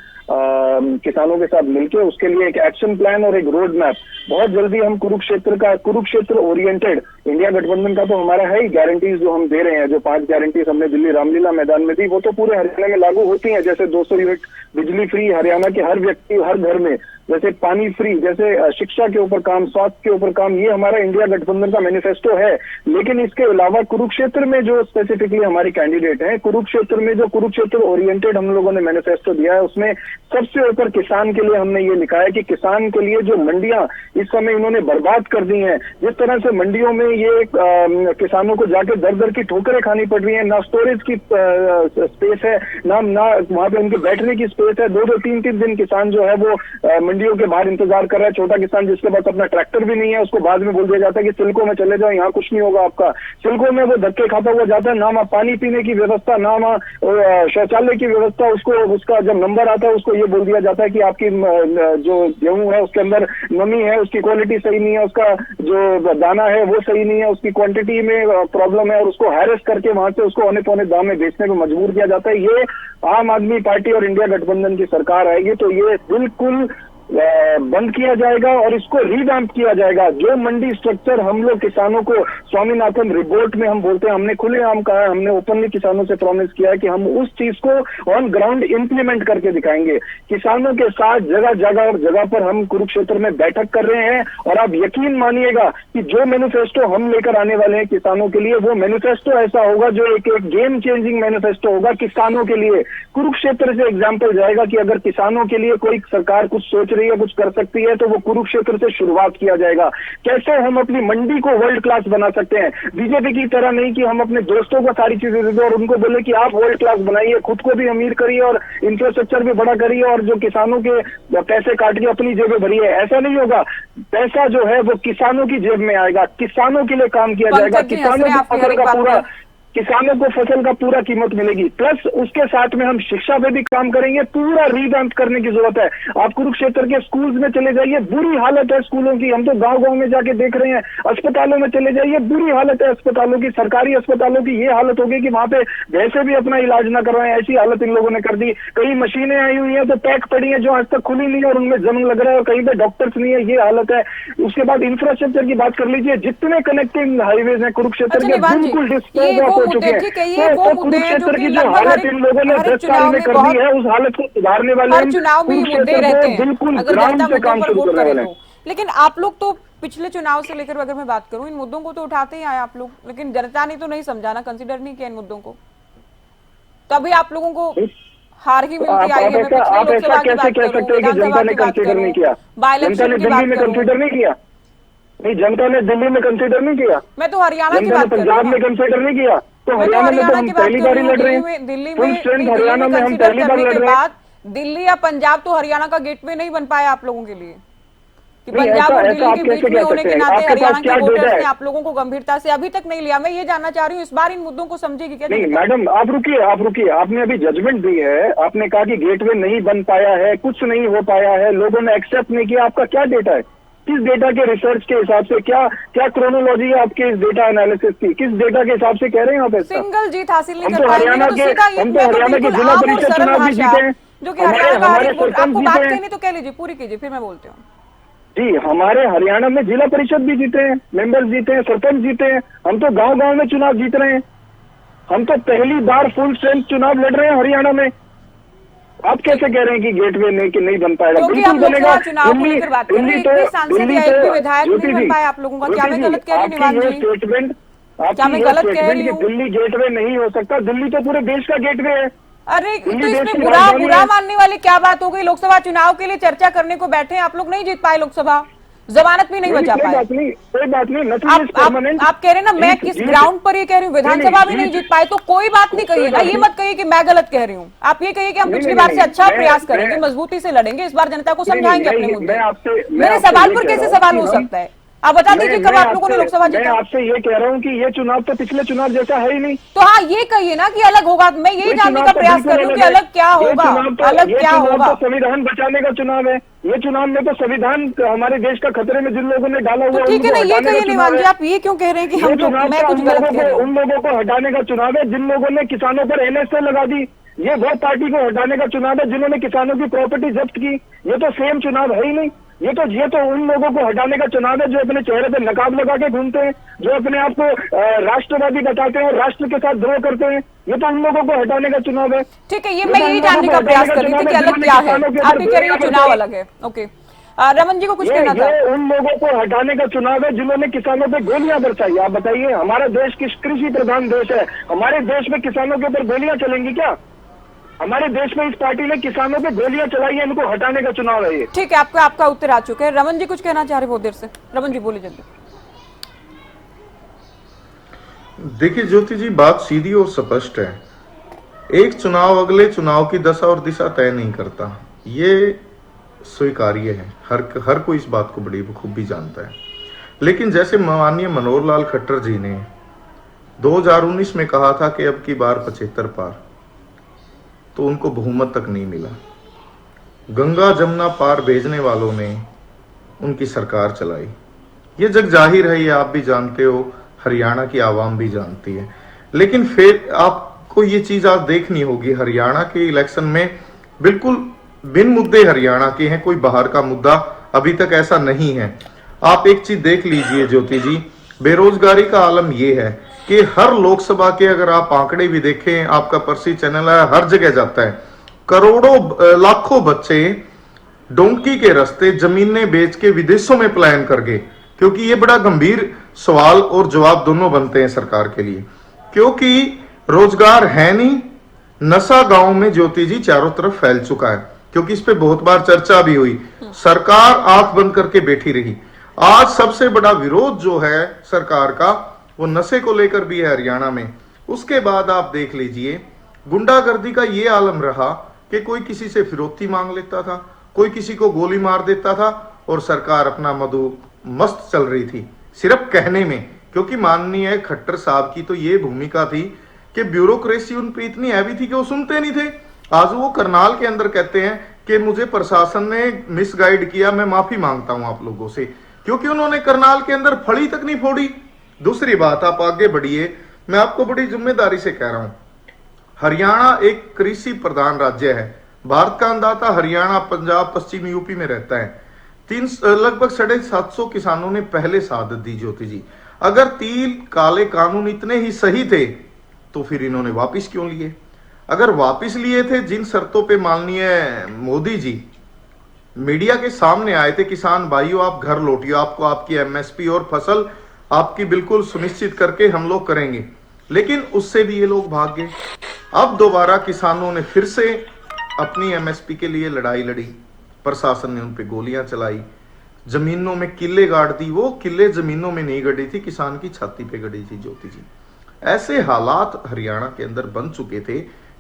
किसानों के साथ मिलकर उसके लिए एक एक्शन प्लान और एक रोड मैप बहुत जल्दी हम कुरुक्षेत्र ओरिएंटेड, इंडिया गठबंधन का तो हमारा है ही, गारंटीज जो हम दे रहे हैं, जो 5 गारंटीज हमने दिल्ली रामलीला मैदान में दी, वो तो पूरे हरियाणा में लागू होती हैं। जैसे 200 यूनिट बिजली फ्री हरियाणा के हर व्यक्ति हर घर में, जैसे पानी फ्री, जैसे शिक्षा के ऊपर काम, स्वास्थ्य के ऊपर काम, ये हमारा इंडिया गठबंधन का मैनिफेस्टो है। लेकिन इसके अलावा कुरुक्षेत्र में जो स्पेसिफिकली हमारे कैंडिडेट हैं, कुरुक्षेत्र में जो कुरुक्षेत्र ओरिएंटेड हम लोगों ने मैनिफेस्टो दिया है, उसमें सबसे ऊपर किसान के लिए हमने ये लिखा है कि किसान के लिए जो मंडियां इस समय इन्होंने बर्बाद कर दी हैं, जिस तरह से मंडियों में ये किसानों को जाके दर दर की ठोकरें खानी पड़ रही हैं, ना स्टोरेज की स्पेस है, ना वहां पे उनके बैठने की स्पेस है। 2-2, 3-3 दिन किसान जो है वो मंडियों के बाहर इंतजार कर रहा है। छोटा किसान जिसके पास अपना ट्रैक्टर भी नहीं है, उसको बाद में बोल दिया जाता है कि सिल्को में चले जाओ, यहाँ कुछ नहीं होगा आपका। सिल्को में वो धक्के खाता हुआ जाता है, ना वहाँ पानी पीने की व्यवस्था, ना वहाँ शौचालय की व्यवस्था। उसको उसका जब नंबर आता है उसको ये बोल दिया जाता है कि आपकी जो गेहूं है उसके अंदर नमी है, उसकी क्वालिटी सही नहीं है, उसका जो दाना है वो सही नहीं है, उसकी क्वांटिटी में प्रॉब्लम है, और उसको हैरेस करके वहां से उसको औने पौने दाम में बेचने को मजबूर किया जाता है। ये आम आदमी पार्टी और इंडिया गठबंधन की सरकार आएगी तो ये बिल्कुल बंद किया जाएगा और इसको रीवैम्प किया जाएगा। जो मंडी स्ट्रक्चर हम लोग किसानों को स्वामीनाथन रिपोर्ट में हम बोलते हैं, हमने खुलेआम कहा है, हमने ओपनली किसानों से प्रॉमिस किया है कि हम उस चीज को ऑन ग्राउंड इंप्लीमेंट करके दिखाएंगे। किसानों के साथ जगह पर हम कुरुक्षेत्र में बैठक कर रहे हैं और आप यकीन मानिएगा कि जो मैनिफेस्टो हम लेकर आने वाले हैं किसानों के लिए, वो मैनिफेस्टो ऐसा होगा जो एक गेम चेंजिंग मैनिफेस्टो होगा किसानों के लिए। कुरुक्षेत्र से एग्जाम्पल जाएगा कि अगर किसानों के लिए कोई सरकार कुछ सोच रही है, कुछ कर सकती है, तो वो कुरुक्षेत्र से शुरुआत किया जाएगा। कैसे हम अपनी मंडी को वर्ल्ड क्लास बना सकते हैं, बीजेपी की तरह नहीं कि हम अपने दोस्तों को सारी चीजें दे दें और उनको बोले कि आप वर्ल्ड क्लास बनाइए, खुद को भी अमीर करिए और इंफ्रास्ट्रक्चर भी बड़ा करिए और जो किसानों के पैसे काट के अपनी जेबें भरिए। ऐसा नहीं होगा। पैसा जो है वो किसानों की जेब में आएगा, किसानों के लिए काम किया जाएगा, किसानों को फसल का पूरा कीमत मिलेगी। प्लस उसके साथ में हम शिक्षा पे भी काम करेंगे। पूरा रीवैम्प करने की जरूरत है। आप कुरुक्षेत्र के स्कूल्स में चले जाइए, बुरी हालत है स्कूलों की। हम तो गांव-गांव में जाके देख रहे हैं। अस्पतालों में चले जाइए, बुरी हालत है अस्पतालों की। सरकारी अस्पतालों की ये हालत होगी कि वहां पे वैसे भी अपना इलाज ना करवाएं, ऐसी हालत इन लोगों ने कर दी। कई मशीनें आई हुई है तो पैक पड़ी है जो आज तक खुली नहीं है और उनमें जंग लग रहा है और कहीं पे डॉक्टर्स नहीं है, ये हालत है। उसके बाद इंफ्रास्ट्रक्चर की बात कर लीजिए, जितने कनेक्टिंग हाईवेज है कुरुक्षेत्र के बिल्कुल डिस्पोज हो चुके हैं। वो मुद्दे हैं जो कि लगभग हर एक चुनाव में कर दी है, उस हालत को सुधारने वाले हर चुनाव में ये मुद्दे रहते हैं बिल्कुल अगर ग्राउंड जनता से काम मुद्दों पर शुरू वोट करने करे वाले। तो। लेकिन आप लोग तो पिछले चुनाव से लेकर अगर मैं बात करूं, इन मुद्दों को तो उठाते ही आए आप लोग, लेकिन जनता ने तो नहीं समझाना, कंसिडर नहीं किया इन मुद्दों को। तभी आप लोगों को हार ही मिलती आई है। आप ऐसा कैसे कह सकते हैं कि जनता ने कंसिडर नहीं किया? जनता ने दिल्ली में कंसिडर नहीं किया? नहीं, जनता ने दिल्ली में कंसिडर नहीं किया। मैं तो हरियाणा की बात कर रही हूं। पंजाब में कंसिडर नहीं किया तो हरियाणा में तो हम पहली बार ही लड़ रहे हैं। दिल्ली फुल स्ट्रेंथ हरियाणा में हम पहली बार लड़ रहे हैं। दिल्ली या पंजाब तो हरियाणा का गेटवे नहीं बन पाया आप लोगों के लिए कि पंजाब और दिल्ली के बीच में होने के नाते हरियाणा के वोटर्स ने आप लोगों को गंभीरता से अभी तक नहीं लिया। मैं ये जानना चाह रही हूँ इस बार इन मुद्दों को समझेगी क्या? नहीं मैडम, आप रुकिए। आपने अभी जजमेंट दी है, आपने कहा कि गेटवे नहीं बन पाया है, कुछ नहीं हो पाया है, लोगों ने एक्सेप्ट नहीं किया। आपका क्या डेटा है? किस डेटा के रिसर्च के हिसाब से, क्या क्रोनोलॉजी है आपके इस डेटा एनालिसिस की? किस डेटा के हिसाब से कह रहे हैं आप ऐसा? सिंगल जीत हासिल नहीं हम कर तो पाए। हरियाणा के जिला परिषद चुनाव भी जीते हैं, जो कि हरियाणा का आपको बात कहनी तो कह लीजिए, पूरी कीजिए, फिर मैं बोलती हूँ। जी, हमारे हरियाणा में जिला परिषद भी जीते हैं, मेंबर्स जीते हैं, सरपंच जीते हैं। हम तो गांव-गांव में चुनाव जीत रहे हैं। हम तो पहली बार फुल स्ट्रेंथ चुनाव लड़ रहे हैं हरियाणा में। आप कैसे कह रहे हैं कि गेटवे नहीं बन पाएगा? बिल्कुल बनेगा। दिल्ली गेटवे नहीं हो सकता। दिल्ली तो पूरे देश का गेटवे है। अरे तो इसमें बुरा मानने वाली क्या बात हो गई? लोकसभा चुनाव के लिए चर्चा करने को बैठे आप लोग, नहीं जीत पाए लोकसभा, जमानत भी नहीं बचा पाए। कोई बात नहीं। आप कह रहे हैं ना, मैं किस ग्राउंड पर ये कह रही हूँ, विधानसभा भी नहीं जीत पाए, तो कोई बात नहीं कहिएगा। ये मत कहिए कि मैं गलत कह रही हूँ। आप ये कहिए कि हम पिछली बार से अच्छा प्रयास करेंगे, मजबूती से लड़ेंगे, इस बार जनता को समझाएंगे अपने मुद्दे। मेरे सवाल पर कैसे सवाल हो सकता है? आप बता दीजिए कब आप लोगों ने लोकसभा जीता? मैं आपसे ये कह रहा हूँ कि ये चुनाव तो पिछले चुनाव जैसा है ही नहीं। तो हाँ, ये कहिए ना कि अलग होगा। मैं ये जानने का प्रयास कर रही हूँ कि अलग क्या होगा, अलग क्या होगा। संविधान बचाने का चुनाव है ये चुनाव में, तो संविधान हमारे देश का खतरे में जिन लोगों ने डाला हुआ है। ठीक है ना, ये कहिए निवान जी, आप ये क्यों कह रहे हैं कि हम मैं कुछ गलत कह रही हूं? उन लोगों को हटाने का चुनाव है जिन लोगों ने किसानों पर एनएसए लगा दी। ये वो पार्टी को हटाने का चुनाव है जिन्होंने किसानों की प्रॉपर्टी जब्त की। ये तो सेम चुनाव है ही नहीं। ये तो उन लोगों को हटाने का चुनाव है जो अपने चेहरे पे नकाब लगा के घूमते हैं, जो अपने आप को राष्ट्रवादी बताते हैं और राष्ट्र के साथ द्रोह करते हैं। ये तो उन लोगों को हटाने का चुनाव है। ठीक है, ये मैं यही जानने का प्रयास कर रही थी कि अलग क्या है। आप ये कह रही है चुनाव अलग है। ओके, रमन जी को कुछ कहना था? उन लोगों को हटाने का चुनाव है जिन्होंने किसानों पे गोलियां बरसाई। आप बताइए, हमारा देश कृषि प्रधान देश है, हमारे देश में किसानों के ऊपर गोलियां चलेंगी क्या? हमारे देश में इस पार्टी ने किसानों पे गोलियां चलाई है, इनको हटाने का चुनाव है ये। ठीक है, आपका उत्तर आ चुका है। रमन जी कुछ कहना चाह रहे बहुत देर से। रमन जी बोले जल्दी। देखिए ज्योति जी, बात सीधी और स्पष्ट है। एक चुनाव अगले चुनाव की दशा और दिशा तय नहीं करता, ये स्वीकार्य है। हर कोई इस बात को बड़ी बखूबी जानता है। लेकिन जैसे माननीय मनोहर लाल खट्टर जी ने 2019 में कहा था कि अब की बार 75 पार, तो उनको बहुमत तक नहीं मिला। गंगा जमुना पार भेजने वालों ने उनकी सरकार चलाई। ये जग जाहिर है, ये आप भी जानते हो, हरियाणा की आवाम भी जानती है। लेकिन फिर आपको ये चीज आज देखनी होगी, हरियाणा के इलेक्शन में बिल्कुल बिन मुद्दे हरियाणा के हैं, कोई बाहर का मुद्दा अभी तक ऐसा नहीं है। आप एक चीज देख लीजिए ज्योति जी, बेरोजगारी का आलम ये है कि हर लोकसभा के अगर आप आंकड़े भी देखें, आपका पर्सी चैनल है, हर जगह जाता है। करोड़ों लाखों बच्चे डोंकी के रास्ते जमीनें बेच के विदेशों में पलायन कर गए, क्योंकि ये बड़ा गंभीर सवाल और जवाब दोनों बनते हैं सरकार के लिए, क्योंकि रोजगार है नहीं। नशा गांव में ज्योति जी चारों तरफ फैल चुका है, क्योंकि इस पे बहुत बार चर्चा भी हुई, सरकार आंख बंद करके बैठी रही। आज सबसे बड़ा विरोध जो है सरकार का, वो नशे को लेकर भी है हरियाणा में। उसके बाद आप देख लीजिए, गुंडागर्दी का ये आलम रहा कि कोई किसी से फिरौती मांग लेता था, कोई किसी को गोली मार देता था, और सरकार अपना मधु मस्त चल रही थी सिर्फ कहने में। क्योंकि माननीय खट्टर साहब की तो ये भूमिका थी कि ब्यूरोक्रेसी उन पे इतनी हैवी थी कि वो सुनते नहीं थे। आज वो करनाल के अंदर कहते हैं कि मुझे प्रशासन ने मिसगाइड किया, मैं माफी मांगता हूं आप लोगों से, क्योंकि उन्होंने करनाल के अंदर फड़ी तक नहीं फोड़ी। दूसरी बात, आप आगे बढ़िए, मैं आपको बड़ी जिम्मेदारी से कह रहा हूं, हरियाणा एक कृषि प्रधान राज्य है। भारत का अंदाता हरियाणा, पंजाब, पश्चिमी यूपी में रहता है। लगभग 750 किसानों ने पहले शहादत दी ज्योति जी। अगर 3 काले कानून इतने ही सही थे तो फिर इन्होंने वापिस क्यों लिए? अगर वापिस लिए थे, जिन शर्तों पे माननीय मोदी जी मीडिया के सामने आए थे, किसान भाइयों आप घर लौटिए, आपको आपकी एमएसपी और फसल आपकी बिल्कुल सुनिश्चित करके हम लोग करेंगे, लेकिन उससे भी ये लोग भाग गए। अब दोबारा किसानों ने फिर से अपनी एमएसपी के लिए लड़ाई लड़ी, प्रशासन ने उन पे गोलियां चलाई, जमीनों में किले गाड़ दी। वो किले जमीनों में नहीं गड़ी थी, किसान की छाती पे गड़ी थी ज्योति जी। ऐसे हालात हरियाणा के अंदर बन चुके थे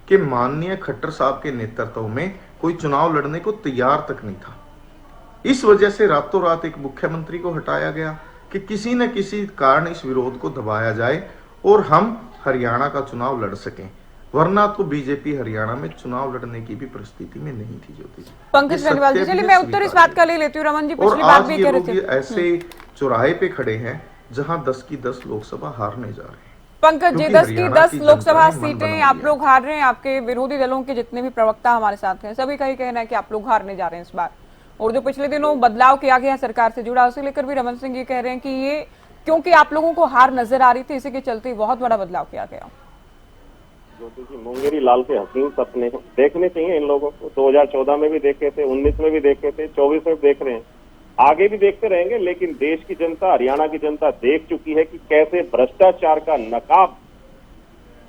कि माननीय खट्टर साहब के नेतृत्व में कोई चुनाव लड़ने को तैयार तक नहीं था। इस वजह से रातों रात एक मुख्यमंत्री को हटाया गया कि किसी न किसी कारण इस विरोध को दबाया जाए और हम हरियाणा का चुनाव लड़ सकें, वरना तो बीजेपी हरियाणा में चुनाव लड़ने की भी परिस्थिति में नहीं थी ज्योति जी। पंकज बेनीवाल जी, चलिए मैं उत्तर इस बात का ले लेती हूँ। रमन जी पिछली बात भी कह रहे थे, ऐसे चौराहे पे खड़े हैं जहां 10 की 10 लोकसभा हारने जा रहे हैं। पंकज जी, 10 की 10 लोकसभा सीटें आप लोग हार रहे हैं। आपके विरोधी दलों के जितने भी प्रवक्ता हमारे साथ हैं, सभी का ही कहना है कि आप लोग हारने जा रहे हैं इस बार। और जो पिछले दिनों बदलाव किया गया सरकार से जुड़ा, उसे लेकर भी रमन सिंह ये कह रहे हैं कि ये क्योंकि आप लोगों को हार नजर आ रही थी, इसी के चलते बहुत बड़ा बदलाव किया गया। ज्योति जी, मुंगेरी लाल के हसीन सपने देखने चाहिए इन लोगों को। 2014 में भी देखे थे, 19 में भी देखे थे, 24 में देख रहे हैं, आगे भी देखते रहेंगे। लेकिन देश की जनता, हरियाणा की जनता देख चुकी है कि कैसे भ्रष्टाचार का नकाब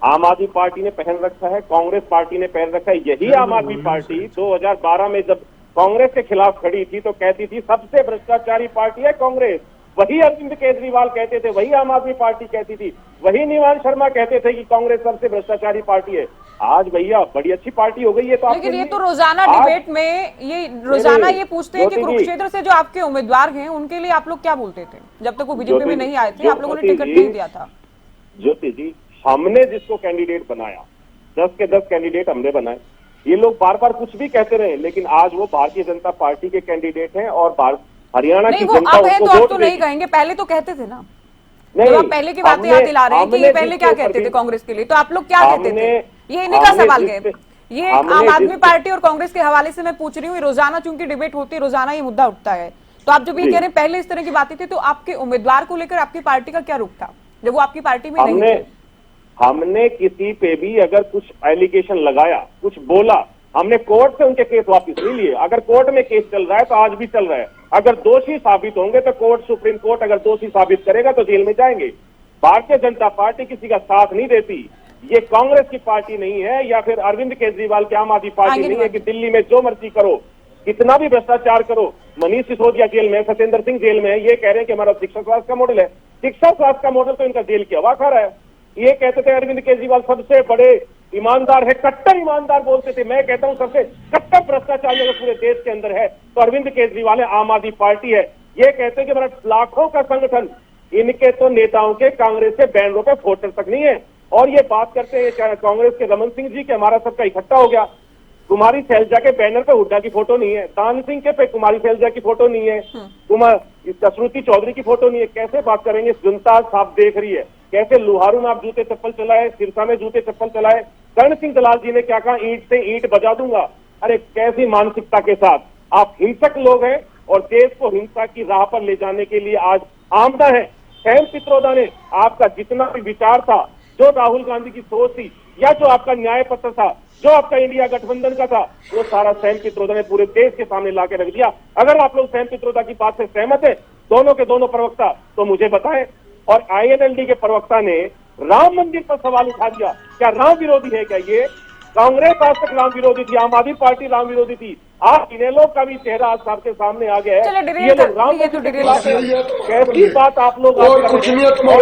आम आदमी पार्टी ने पहन रखा है, कांग्रेस पार्टी ने पहन रखा है। यही आम आदमी पार्टी 2012 में जब कांग्रेस के खिलाफ खड़ी थी तो कहती थी सबसे भ्रष्टाचारी पार्टी है कांग्रेस। वही अरविंद केजरीवाल कहते थे, वही आम आदमी पार्टी कहती थी, वही निवान शर्मा कहते थे कि कांग्रेस सबसे भ्रष्टाचारी पार्टी है। आज भैया बड़ी अच्छी पार्टी हो गई है। तो लेकिन ये तो रोजाना डिबेट में ये रोजाना ये पूछते हैं कि कुरुक्षेत्र से जो आपके उम्मीदवार हैं उनके लिए आप लोग क्या बोलते थे? जब तक वो बीजेपी में नहीं आए थे, आप लोगों ने टिकट नहीं दिया था। ज्योति जी, हमने जिसको कैंडिडेट बनाया, 10 के 10 कैंडिडेट हमने बनाए। ये लोग बार बार कुछ भी कहते रहे, लेकिन आज वो भारतीय जनता पार्टी के कैंडिडेट हैं और हरियाणा की जनता उनको वोट तो नहीं कहेंगे, पहले तो कहते थे ना। जब आप पहले की बातें याद दिला रहे हैं कि ये पहले क्या कहते थे कांग्रेस के लिए, तो आप लोग क्या कहते थे? ये इन्हीं का सवाल है। ये आम आदमी पार्टी और कांग्रेस के हवाले से मैं पूछ रही हूँ। रोजाना चूंकि डिबेट होती है, रोजाना ये मुद्दा उठता है, तो आप जब ये कह रहे हैं पहले इस तरह की बातें थी, तो आपके उम्मीदवार को लेकर आपकी पार्टी का क्या रुख था जब वो आपकी पार्टी में नहीं थे? हमने किसी पे भी अगर कुछ एलिगेशन लगाया, कुछ बोला, हमने कोर्ट से उनके केस वापस नहीं लिए। अगर कोर्ट में केस चल रहा है तो आज भी चल रहा है। अगर दोषी साबित होंगे तो कोर्ट, सुप्रीम कोर्ट अगर दोषी साबित करेगा तो जेल में जाएंगे। भारतीय जनता पार्टी किसी का साथ नहीं देती। ये कांग्रेस की पार्टी नहीं है, या फिर अरविंद केजरीवाल की आम आदमी पार्टी नहीं है कि दिल्ली में जो मर्जी करो, कितना भी भ्रष्टाचार करो। मनीष सिसोदिया जेल में, सत्येंद्र सिंह जेल में है, ये कह रहे हैं कि हमारा शिक्षा स्वास्थ्य का मॉडल है। शिक्षा स्वास्थ्य का मॉडल तो इनका जेल की हवा खा रहा है। ये कहते थे अरविंद केजरीवाल सबसे बड़े ईमानदार है, कट्टर ईमानदार बोलते थे। मैं कहता हूं सबसे कट्टर भ्रष्टाचारी अगर पूरे देश के अंदर है तो अरविंद केजरीवाल है, आम आदमी पार्टी है। ये कहते हैं कि हमारा लाखों का संगठन, इनके तो नेताओं के कांग्रेस के बैनरों पे फोटो तक नहीं है। और ये बात करते हैं कांग्रेस के रमन सिंह जी के हमारा सबका इकट्ठा हो गया। कुमारी शैलजा के बैनर पे हुड्डा की फोटो नहीं है, दान सिंह के पे कुमारी शैलजा की फोटो नहीं है, श्रुति चौधरी की फोटो नहीं है। कैसे बात करेंगे? जनता साफ देख रही है। कैसे लोहारू में आप जूते चप्पल चलाए, सिरसा में जूते चप्पल चलाए। कर्ण सिंह दलाल जी ने क्या कहा? ईंट से ईंट बजा दूंगा। अरे कैसी मानसिकता के साथ आप हिंसक लोग हैं और देश को हिंसा की राह पर ले जाने के लिए आज आमदा है। सैम पित्रोदा ने आपका जितना भी विचार था, जो राहुल गांधी की सोच थी, या जो आपका न्याय पत्र था, जो आपका इंडिया गठबंधन का था, वो सारा सैम पित्रोदा ने पूरे देश के सामने लाके रख दिया। अगर आप लोग सैम पित्रोदा की बात से सहमत है, दोनों के दोनों प्रवक्ता, तो मुझे बताएं। और आईएनएलडी के प्रवक्ता ने राम मंदिर पर सवाल उठा दिया। क्या राम विरोधी है? क्या ये कांग्रेस आज तक राम विरोधी थी, आम आदमी पार्टी राम विरोधी थी? आप इनेलो का भी चेहरा आज आपके सामने आ गया है। ये लोग राम मंदिर के खिलाफ है। कैसी बात आप लोग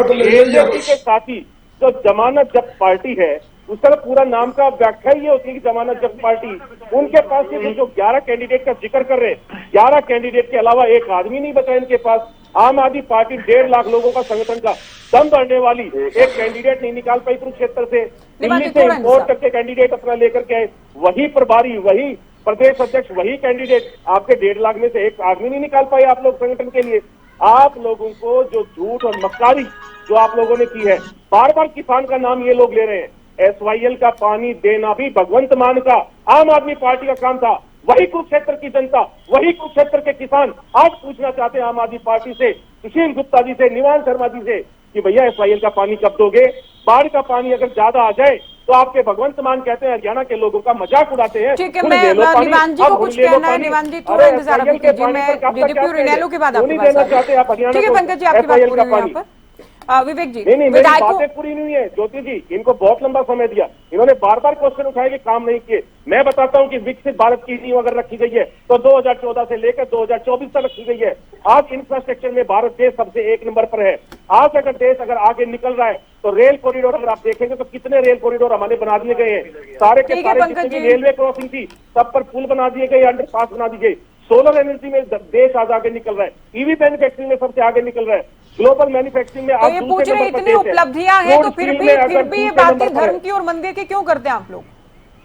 बीजेपी के साथी जो जमानत जब्त पार्टी है, उसका पूरा नाम का व्याख्या ये होती है कि जमानत जब्त पार्टी। उनके पास ये जो 11 कैंडिडेट का जिक्र कर रहे, 11 कैंडिडेट के अलावा एक आदमी नहीं बचा इनके पास। आम आदमी पार्टी 1.5 लाख लोगों का संगठन का दम बढ़ने वाली एक कैंडिडेट नहीं निकाल पाई कुरुक्षेत्र से। दिल्ली से इंपोर्ट करके कैंडिडेट अपना लेकर के आए, वही प्रभारी, वही प्रदेश अध्यक्ष, वही कैंडिडेट आपके 1.5 लाख में से एक आदमी नहीं निकाल पाए आप लोग संगठन के लिए। आप लोगों को जो झूठ और मक्कारी जो आप लोगों ने की है, बार बार किसान का नाम ये लोग ले रहे हैं। SYL का पानी देना भी भगवंत मान का आम आदमी पार्टी का काम था। वही कुरुक्षेत्र की जनता, वही कुरुक्षेत्र के किसान आज पूछना चाहते हैं आम आदमी पार्टी से, सुशील गुप्ता जी से, निवान शर्मा जी से, कि भैया SYL का पानी कब दोगे? बाढ़ का पानी अगर ज्यादा आ जाए तो आपके भगवंत मान कहते हैं, हरियाणा के लोगों का मजाक उड़ाते हैं। ठीक है, मैं निवान जी को कुछ कहना है। निवान जी थोड़ा इंतजार अभी कीजिए, मैं जेजेपी और इनेलो के बाद आपके पास आऊंगी। ठीक है पंकज जी, आपकी बात पूरी हुई यहाँ पर। विवेक जी, नहीं, मेरी बातें पूरी नहीं हुई है। ज्योति जी, इनको बहुत लंबा समय दिया, इन्होंने बार बार क्वेश्चन उठाए कि काम नहीं किए। मैं बताता हूं कि विकसित भारत की नींव अगर रखी गई है तो 2014 से लेकर 2024 तक रखी गई है। आज इंफ्रास्ट्रक्चर में भारत देश सबसे 1 नंबर पर है। आज अगर देश अगर आगे निकल रहा है तो रेल कॉरिडोर अगर आप देखेंगे तो कितने रेल कॉरिडोर हमारे बना दिए गए हैं। सारे के सारे जितनी भी रेलवे क्रॉसिंग थी सब पर पुल बना दिए गए, अंडरपास बना दिए गए। सोलर एनर्जी में देश आज आगे निकल रहा है, ईवी मैन्युफैक्चरिंग में सबसे आगे निकल रहा है, ग्लोबल मैन्युफैक्चरिंग में आज दूसरे नंबर पर इतनी उपलब्धियां हैं, तो फिर भी ये बातें धर्म की और मंदिर की क्यों करते हैं आप लोग?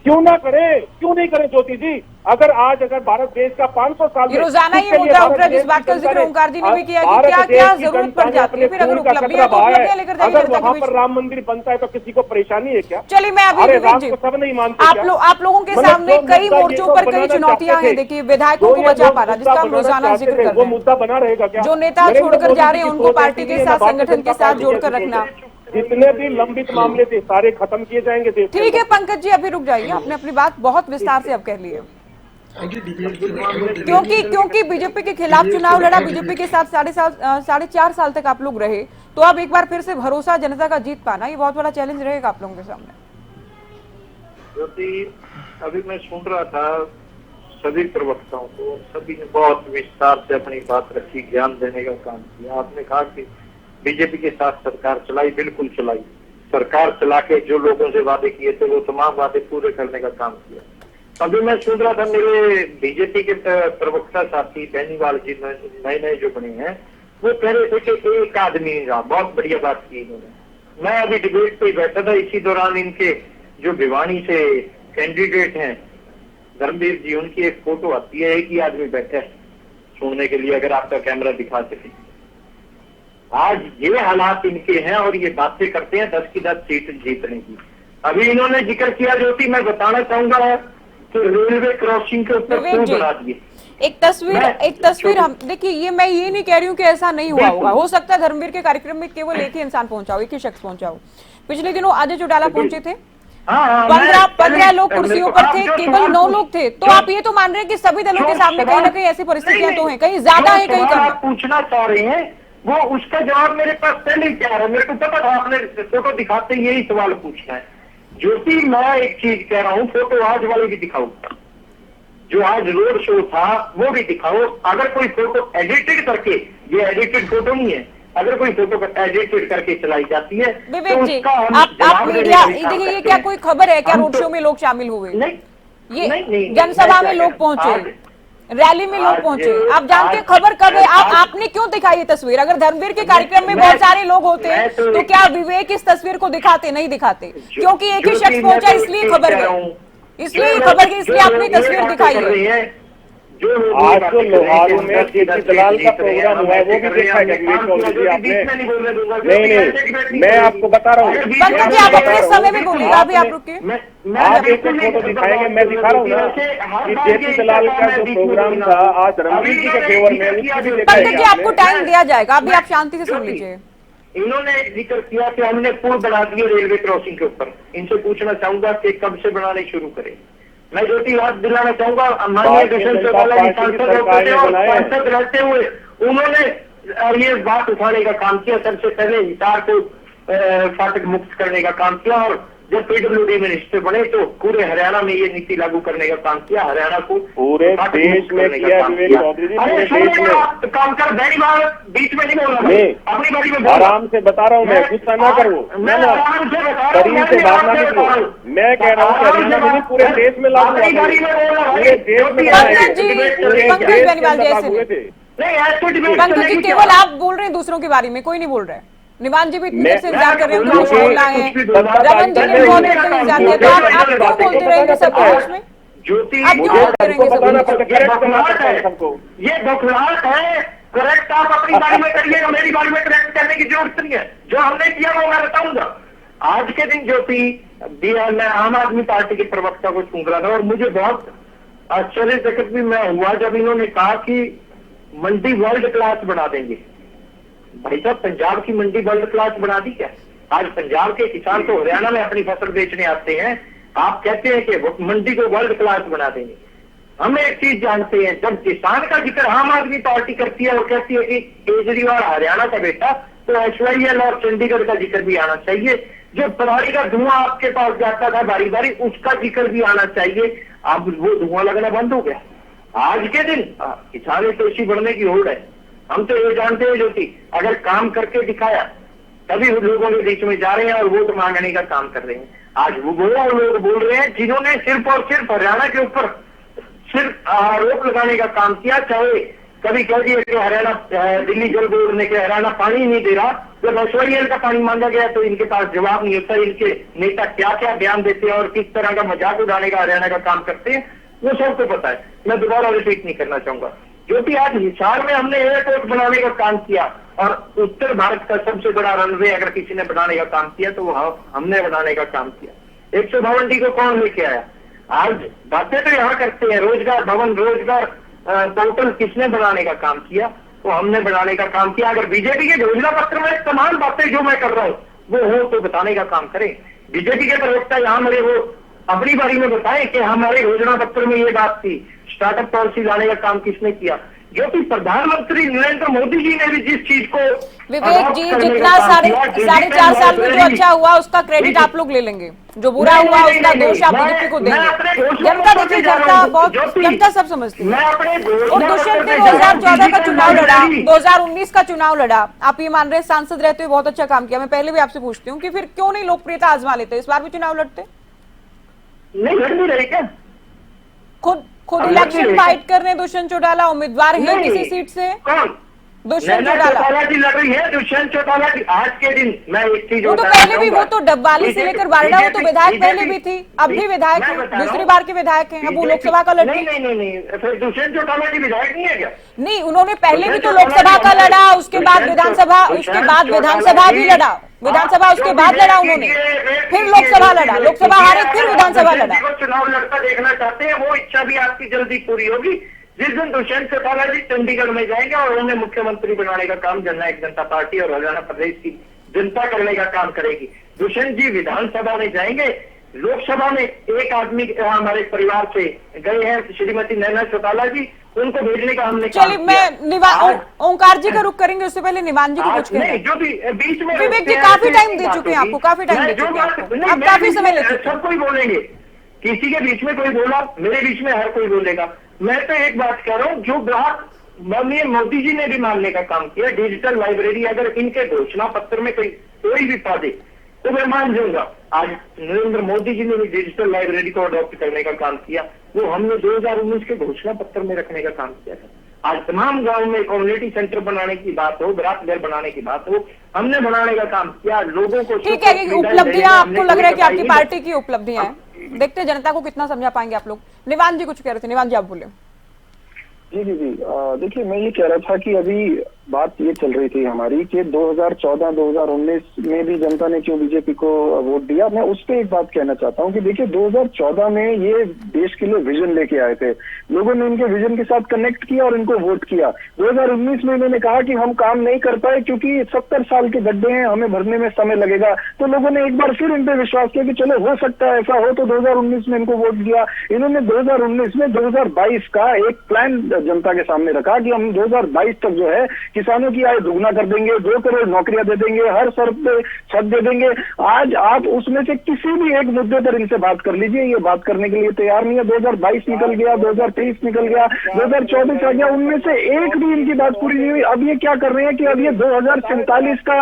क्यों ना करें, क्यों नहीं करें ज्योति जी? अगर भारत देश का 500 साल में रोजाना ये मुद्दा उठ रहा है, जिस बात का जिक्र ओंकार जी ने भी किया कि क्या क्या जरूरत पड़ जाती है, फिर अगर उपलब्धियां लेकर जाइए, अगर वहाँ पर राम मंदिर बनता है तो किसी को परेशानी है क्या? चलिए मैं अभी सब नहीं मानते। आप लोगों के सामने कई मोर्चों पर कई चुनौतियां हैं। देखिए, विधायकों को बचा पा रहा, जिसका हम रोजाना जिक्र कर रहे हैं, वो मुद्दा बना रहेगा क्या? जो नेता छोड़कर जा रहे हैं उनको पार्टी के साथ, संगठन के साथ जोड़कर रखना। जितने भी लंबित मामले थे सारे खत्म किए जाएंगे। ठीक है पंकज जी, अभी रुक जाइए, आपने अपनी बात बहुत विस्तार से अब कह ली है। क्योंकि बीजेपी के खिलाफ चुनाव लड़ा, बीजेपी के साथ 4.5 साल तक आप लोग रहे, तो अब एक बार फिर से भरोसा जनता का जीत पाना, ये बहुत बड़ा चैलेंज रहेगा आप लोगों के सामने। ज्योति, अभी मैं सुन रहा था सभी प्रवक्ताओं को, सभी ने बहुत विस्तार से अपनी बात रखी, ज्ञान देने का काम किया। आपने कहा कि बीजेपी के साथ सरकार चलाई, बिल्कुल चलाई। सरकार चला के जो लोगों से वादे किए थे वो तमाम वादे पूरे करने का काम किया। अभी मैं सुन रहा था मेरे बीजेपी के प्रवक्ता साथी बेनीवाल जी नए जो बने हैं, वो कह रहे थे कि एक आदमी रहा, बहुत बढ़िया बात की इन्होंने। मैं अभी डिबेट पे बैठा था, इसी दौरान इनके जो भिवानी से कैंडिडेट हैं धर्मवीर जी, उनकी एक फोटो आती है, एक ही आदमी बैठा है सुनने के लिए, अगर आपका कैमरा दिखा सके। आज ये हालात इनके हैं और ये बातें करते हैं 10 की 10 सीट जीतने की। अभी इन्होंने जिक्र किया ज्योति, मैं बताना चाहूंगा कि रेलवे क्रॉसिंग के ऊपर पुल बना दिए। एक तस्वीर हम देखिए, ये मैं ये नहीं कह रही हूँ कि ऐसा नहीं हुआ होगा, हो सकता है धर्मवीर के कार्यक्रम में केवल एक ही इंसान पहुंचा हो, एक ही शख्स पहुंचा हो। पिछले दिनों अजय चौटाला पहुंचे थे, 15 लोग कुर्सियों पर थे, केवल 9 लोग थे। तो आप ये तो मान रहे हैं कि सभी दलों के सामने कहीं ना कहीं ऐसी परिस्थितियां तो हैं, कहीं ज्यादा है, कहीं कम। आप पूछना चाह रहे हैं वो उसका जवाब मेरे पास पहले ही तैयार है। मेरे को पता था, आपने फोटो दिखाते ही यही सवाल पूछना है ज्योति, मैं एक चीज कह रहा हूँ, फोटो आज वाले भी दिखाओ, जो आज रोड शो था वो भी दिखाओ। अगर कोई फोटो एडिटेड करके, ये एडिटेड फोटो नहीं है, अगर कोई फोटो एडिटेड करके चलाई जाती है विवेक तो जी, उसका हम आप जवाब देने मीडिया, का भी काम देखिए ये करते क्या हैं। कोई खबर है क्या हम रोड तो- शो में लोग शामिल हुए? नहीं, ये नहीं, जनसभा मैं में क्या लोग कह- पहुंचे, रैली में लोग आज- पहुंचे, आप जानते हैं आज- खबर कब है? आज- आपने क्यों दिखाई ये तस्वीर? अगर धर्मवीर के कार्यक्रम में मैं- बहुत सारे लोग होते मैं तो- तो क्या विवेक इस तस्वीर को दिखाते? नहीं दिखाते, क्योंकि एक ही ज्योति, शख्स मैं पहुंचा तो इसलिए ठीक खबर कह रहा गई, हूं। इसलिए जो खबर लोग- गई, इसलिए जो आपने लोग ये तस्वीर बातें दिखाई कर रहे है। हैं, जो लोग आज ये तो बातें कर रहे हैं लोहारू कि में हम जेपी 10 दलाल का जीत रहे हैं, प्रोग्राम हम हुआ है, ऐसे वो भी कर रहे हैं, देखा है हमने विवेक काम किया, चौधरी जी जो कि आपने? बीच में नहीं बोलने दूंगा, जो नहीं कि ऐसे की नहीं, बैठी मैं करेगी। आपको बता रहा हूँ। अगर बीच पंकज में जी, आप बता अपने रहा हूँ, समय में बोलिएगा, अभी आप आपने- रुकिए। आप एक एक फोटो दिखाएंगे, मैं दिखा रहा हूँ ना कि जेपी दलाल का जो प्रोग्राम था आज रणवीर जी के फेवर में, उसको भी देखा पंकज है जी, आपको टाइम दिया जाएगा, अभी आप शांति से सुन लीजिए। इन्होंने जिक्र किया कि हमने पुल बना दिए रेलवे क्रॉसिंग के ऊपर। इनसे पूछना चाहूंगा कि कब से बनाने शुरू करें। मैं ज्योति याद दिलाना चाहूंगा, माननीय दुष्यंत चौटाला जी सांसद होते थे और सांसद रहते हुए उन्होंने ये बात उठाने का काम किया। सबसे पहले हिसार को फाटक मुक्त करने का काम किया, और जब पीडब्ल्यूडी मिनिस्टर बने तो पूरे हरियाणा में ये नीति लागू करने का काम किया। हरियाणा को पूरे फाटक देश मुक्त में करने का किया काम विवेक किया। चौधरी जी, अरे पूरे सुनिए देश में। आप काम कर, पहली बार बीच में नहीं बोलना, नहीं, अपनी बारी में बोलना। आराम से बता रहा हूँ मैं, गुस्सा ना करो, मैं ना आराम से बता रहा हूँ, शरीर से बाहर ना निकलो। मैं कह रहा हूँ कि हरियाणा में नहीं, पूरे देश में लागू हुआ था, पूरे देश में पंकज जी, पंकज बेनीवाल जी, ऐसे हुए नहीं। थे। पंकज जी, केवल आप बोल रहे हैं दूसरों के बारे में, कोई नहीं बोल रहा है। निवान जी भी इतनी देर से इंतजार कर रहे हैं, उनको कुछ बोलना है। रमन जी ने बहुत देर तक इंतजार किया, तो आप क्यों बोलते रहेंगे सबके बीच में? ज्योति, आप क्यों बोलते रहेंगे सबके बीच में? ये बखलाहट है। करेक्ट आप अपनी बारी में करिएगा, मेरी बारी में करेक्ट करने की जरूरत नहीं है। जो हमने किया वो मैं बताऊंगा। आज के दिन ज्योति, मैं आम आदमी पार्टी के प्रवक्ता को सुन रहा था और मुझे बहुत आश्चर्यचकित भी मैं हुआ जब इन्होंने कहा कि मंडी वर्ल्ड क्लास बना देंगे। भाई साहब, पंजाब की मंडी वर्ल्ड क्लास बना दी क्या? आज पंजाब के किसान तो हरियाणा में अपनी फसल बेचने आते हैं, आप कहते हैं कि मंडी को वर्ल्ड क्लास बना देंगे। हम एक चीज जानते हैं, जब किसान का जिक्र आम आदमी पार्टी करती है और कहती है कि केजरीवाल हरियाणा का बेटा, तो एसवाईएल और चंडीगढ़ का जिक्र भी आना चाहिए। जो पराली का धुआं आपके पास जाता था बारी बारी, उसका जिक्र भी आना चाहिए। अब वो धुआं लगना बंद हो गया। आज के दिन किसान हितैषी बढ़ने की होड़ है। हम तो ये जानते हैं ज्योति, अगर काम करके दिखाया तभी लोगों के बीच में जा रहे हैं और वोट मांगने का काम कर रहे हैं। आज वो लोग बोल रहे हैं जिन्होंने सिर्फ और सिर्फ हरियाणा के ऊपर सिर्फ आरोप लगाने का काम किया। चाहे कभी कह दिए कि हरियाणा, दिल्ली जल बोर्ड ने कि हरियाणा पानी नहीं दे रहा, जब एसवाईएल का पानी मांगा गया तो इनके पास जवाब नहीं होता। इनके नेता क्या क्या बयान देते हैं और किस तरह का मजाक उड़ाने का हरियाणा का काम करते हैं, वो सबको पता है। मैं दोबारा रिपीट नहीं करना चाहूंगा। जो कि आज हिसार में हमने एयरपोर्ट बनाने का काम किया और उत्तर भारत का सबसे बड़ा रनवे अगर किसी ने बनाने का काम किया तो वो हमने बनाने का काम किया। 152 को कौन लेके आया? आज बातें तो यहाँ करते हैं, रोजगार भवन, रोजगार पोर्टल किसने बनाने का काम किया? तो हमने बनाने का काम किया। अगर बीजेपी के घोषणा पत्र में तमाम बातें जो मैं कर रहा हूँ वो हो तो बताने का काम करें। बीजेपी के प्रवक्ता यहाँ मेरे वो अपनी बारी में बताए कि हमारे घोषणा पत्र में ये बात थी। स्टार्टअप पॉलिसी लाने का काम किसने किया? जो कि प्रधानमंत्री नरेंद्र मोदी जी ने भी जिस चीज को विवेक जी, जितना साढ़े 4.5 साल में जो अच्छा हुआ उसका क्रेडिट आप लोग ले लेंगे, जो बुरा हुआ उसका दोष आप बीजेपी को देंगे। जनता देखिए, जनता सब समझती है। और दुष्यंत ने 2014 का चुनाव लड़ा, 2019 का चुनाव लड़ा, आप ये मान रहे हैं सांसद रहते हुए बहुत अच्छा काम किया। मैं पहले भी आपसे पूछती हूँ कि फिर क्यों नहीं लोकप्रियता आजमा लेते, इस बार भी चुनाव लड़ते? नहीं लड़ नहीं रहे क्या? खुद इलेक्शन फाइट कर रहे हैं दुष्यंत चौटाला, उम्मीदवार हैं किसी सीट से? कौन? दुष्यंत चौटाला जी लड़ रही है। दुष्यंत चौटाला की आज के दिन मैं एक चीज, वो तो पहले भी, वो तो डब्बाली से लेकर बारडा, वो तो विधायक पहले भी थी, अब भी विधायक है, दूसरी बार के विधायक हैं। अब वो लोकसभा का लड़ती नहीं, फिर दुष्यंत चौटाला की विधायक नहीं है क्या? नहीं, उन्होंने पहले भी तो लोकसभा का लड़ा, उसके बाद विधानसभा, उसके बाद विधानसभा भी लड़ा, विधानसभा उसके बाद लड़ा उन्होंने, फिर लोकसभा लड़ा, लोकसभा हारे, फिर विधानसभा लड़ा। चुनाव लड़ता देखना चाहते हैं, वो इच्छा भी आपकी जल्दी पूरी होगी जिस दिन दुष्यंत चौटाला जी चंडीगढ़ में जाएंगे और उन्हें मुख्यमंत्री बनाने का काम जननायक जनता पार्टी और हरियाणा प्रदेश की जनता करने का काम करेगी। दुष्यंत जी विधानसभा में जाएंगे, लोकसभा में एक आदमी हमारे परिवार से गए हैं, श्रीमती नैना चौटाला जी, उनको भेजने का हमने चलिए मैं ओंकार जी का रुख करेंगे, उससे पहले निवान जी को कुछ कहना है। जो भी बीच में विवेक जी काफी टाइम दे चुके हैं आपको, काफी टाइम दे चुके हैं, अब काफी समय ले चुके हैं। सब कोई बोलेंगे, किसी के बीच में कोई बोला, मेरे बीच में हर कोई बोलेगा। मैं तो एक बात कह रहा हूँ, जो बात माननीय मोदी जी ने भी मानने का काम किया, डिजिटल लाइब्रेरी अगर इनके घोषणा पत्र में कोई भी पा दे तो मैं मान जाऊंगा। आज नरेंद्र मोदी जी ने भी डिजिटल लाइब्रेरी को अडॉप्ट करने का काम किया, वो हमने 2019 के घोषणा पत्र में रखने का काम किया था। आज तमाम गांव में कम्युनिटी सेंटर बनाने की बात हो, रात घर बनाने की बात हो, हमने बनाने का काम किया। लोगों को ठीक है, उपलब्धियां आपको लग रहा है कि आपकी पार्टी की उपलब्धियां हैं, देखते हैं जनता को कितना समझा पाएंगे आप लोग। निवान जी कुछ कह रहे थे, निवान जी आप बोले। जी देखिए, मैं ये कह रहा था कि अभी बात ये चल रही थी हमारी कि 2014-2019 में भी जनता ने क्यों बीजेपी को वोट दिया। मैं उस पर एक बात कहना चाहता हूँ कि देखिए 2014 में ये देश के लिए विजन लेके आए थे, लोगों ने इनके विजन के साथ कनेक्ट किया और इनको वोट किया। 2019 में इन्होंने कहा कि हम काम नहीं कर पाए क्योंकि 70 साल के गड्ढे हैं, हमें भरने में समय लगेगा, तो लोगों ने एक बार फिर इन पे विश्वास किया कि चलो हो सकता है ऐसा हो, तो 2019 में इनको वोट दिया। इन्होंने 2019 में 2022 का एक प्लान जनता के सामने रखा कि हम 2022 तक जो है किसानों की आय दुगना कर देंगे, 2 करोड़ नौकरियां दे देंगे, हर सर पे छत दे देंगे। आज आप उसमें से किसी भी एक मुद्दे पर इनसे बात कर लीजिए, ये बात करने के लिए तैयार नहीं है। 2022 निकल गया, 2023 निकल गया, 2024 आ गया, उनमें से एक भी इनकी बात पूरी नहीं हुई। अब ये क्या कर रहे हैं कि अब ये 2047 का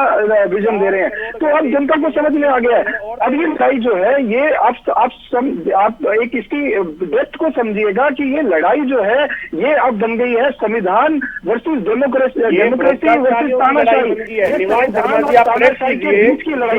विजन दे रहे हैं, तो अब जनता को समझ में आ गया है। अब ये लड़ाई जो है ये आप एक इसकी डेप्थ को समझिएगा कि ये लड़ाई जो है ये अब बन गई है संविधान वर्सेस डेमोक्रेसी वर्सेस तानाशाही।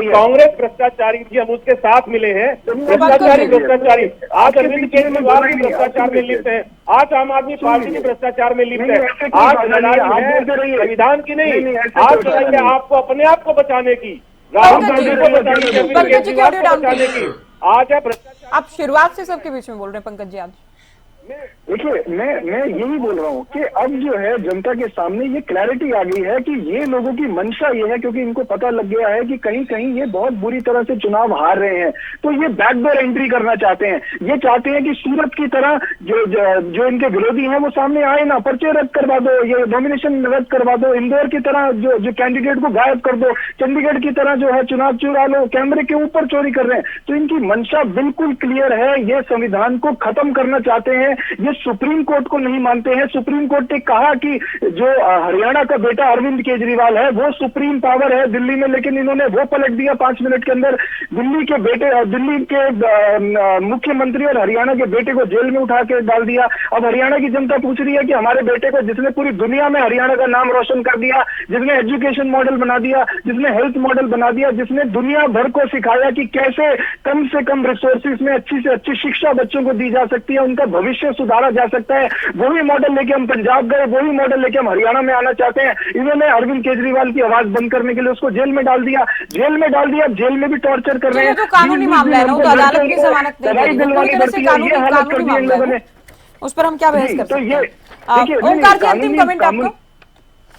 कांग्रेस भ्रष्टाचारी जी हम उसके साथ मिले हैं, भ्रष्टाचारी आज अरविंद केजरीवाल भी भ्रष्टाचार में लिप्त है, आज आम आदमी पार्टी भी भ्रष्टाचार में लिप्त है। आज लड़ाई है संविधान की नहीं, आज लड़ाई है आपको अपने आप को बचाने की, राहुल गांधी को बचाने की, केजरीवाल को बचाने की। आज है भ्रष्टाचार। आप शुरुआत से सबके बीच में बोल रहे हैं पंकज जी। आज देखिए मैं यही बोल रहा हूँ कि अब जो है जनता के सामने ये क्लैरिटी आ गई है कि ये लोगों की मंशा ये है, क्योंकि इनको पता लग गया है कि कहीं कहीं ये बहुत बुरी तरह से चुनाव हार रहे हैं, तो ये बैकडोर एंट्री करना चाहते हैं। ये चाहते हैं कि सूरत की तरह जो इनके विरोधी हैं वो सामने आए ना, पर्चे रद्द करवा दो, ये नॉमिनेशन रद्द करवा दो, इंदौर की तरह जो कैंडिडेट को गायब कर दो, चंडीगढ़ की तरह जो है चुनाव चुरा लो, कैमरे के ऊपर चोरी कर रहे हैं। तो इनकी मंशा बिल्कुल क्लियर है, ये संविधान को खत्म करना चाहते हैं, ये सुप्रीम कोर्ट को नहीं मानते हैं। सुप्रीम कोर्ट ने कहा कि जो हरियाणा का बेटा अरविंद केजरीवाल है वो सुप्रीम पावर है दिल्ली में, लेकिन इन्होंने वो पलट दिया 5 मिनट के अंदर। दिल्ली के मुख्यमंत्री और हरियाणा के बेटे को जेल में उठा के डाल दिया। अब हरियाणा की जनता पूछ रही है कि हमारे बेटे को, जिसने पूरी दुनिया में हरियाणा का नाम रोशन कर दिया, जिसने एजुकेशन मॉडल बना दिया, जिसने हेल्थ मॉडल बना दिया, जिसने दुनिया भर को सिखाया कि कैसे कम से कम रिसोर्सेज में अच्छी से अच्छी शिक्षा बच्चों को दी जा सकती है, उनका भविष्य सुधारा जा सकता है, वही मॉडल लेके हम पंजाब गए, वही मॉडल लेके हम हरियाणा में आना चाहते हैं। इन्होंने अरविंद केजरीवाल की आवाज बंद करने के लिए उसको जेल में डाल दिया, जेल में भी टॉर्चर कर रहे हैं। तो कानूनी मामला है ना, तो अदालत की जमानत नहीं है, पूरी तरह से कानूनी मामला है, उस पर हम क्या बहस कर सकते हैं। ओंकार जी अंतिम कमेंट आपको,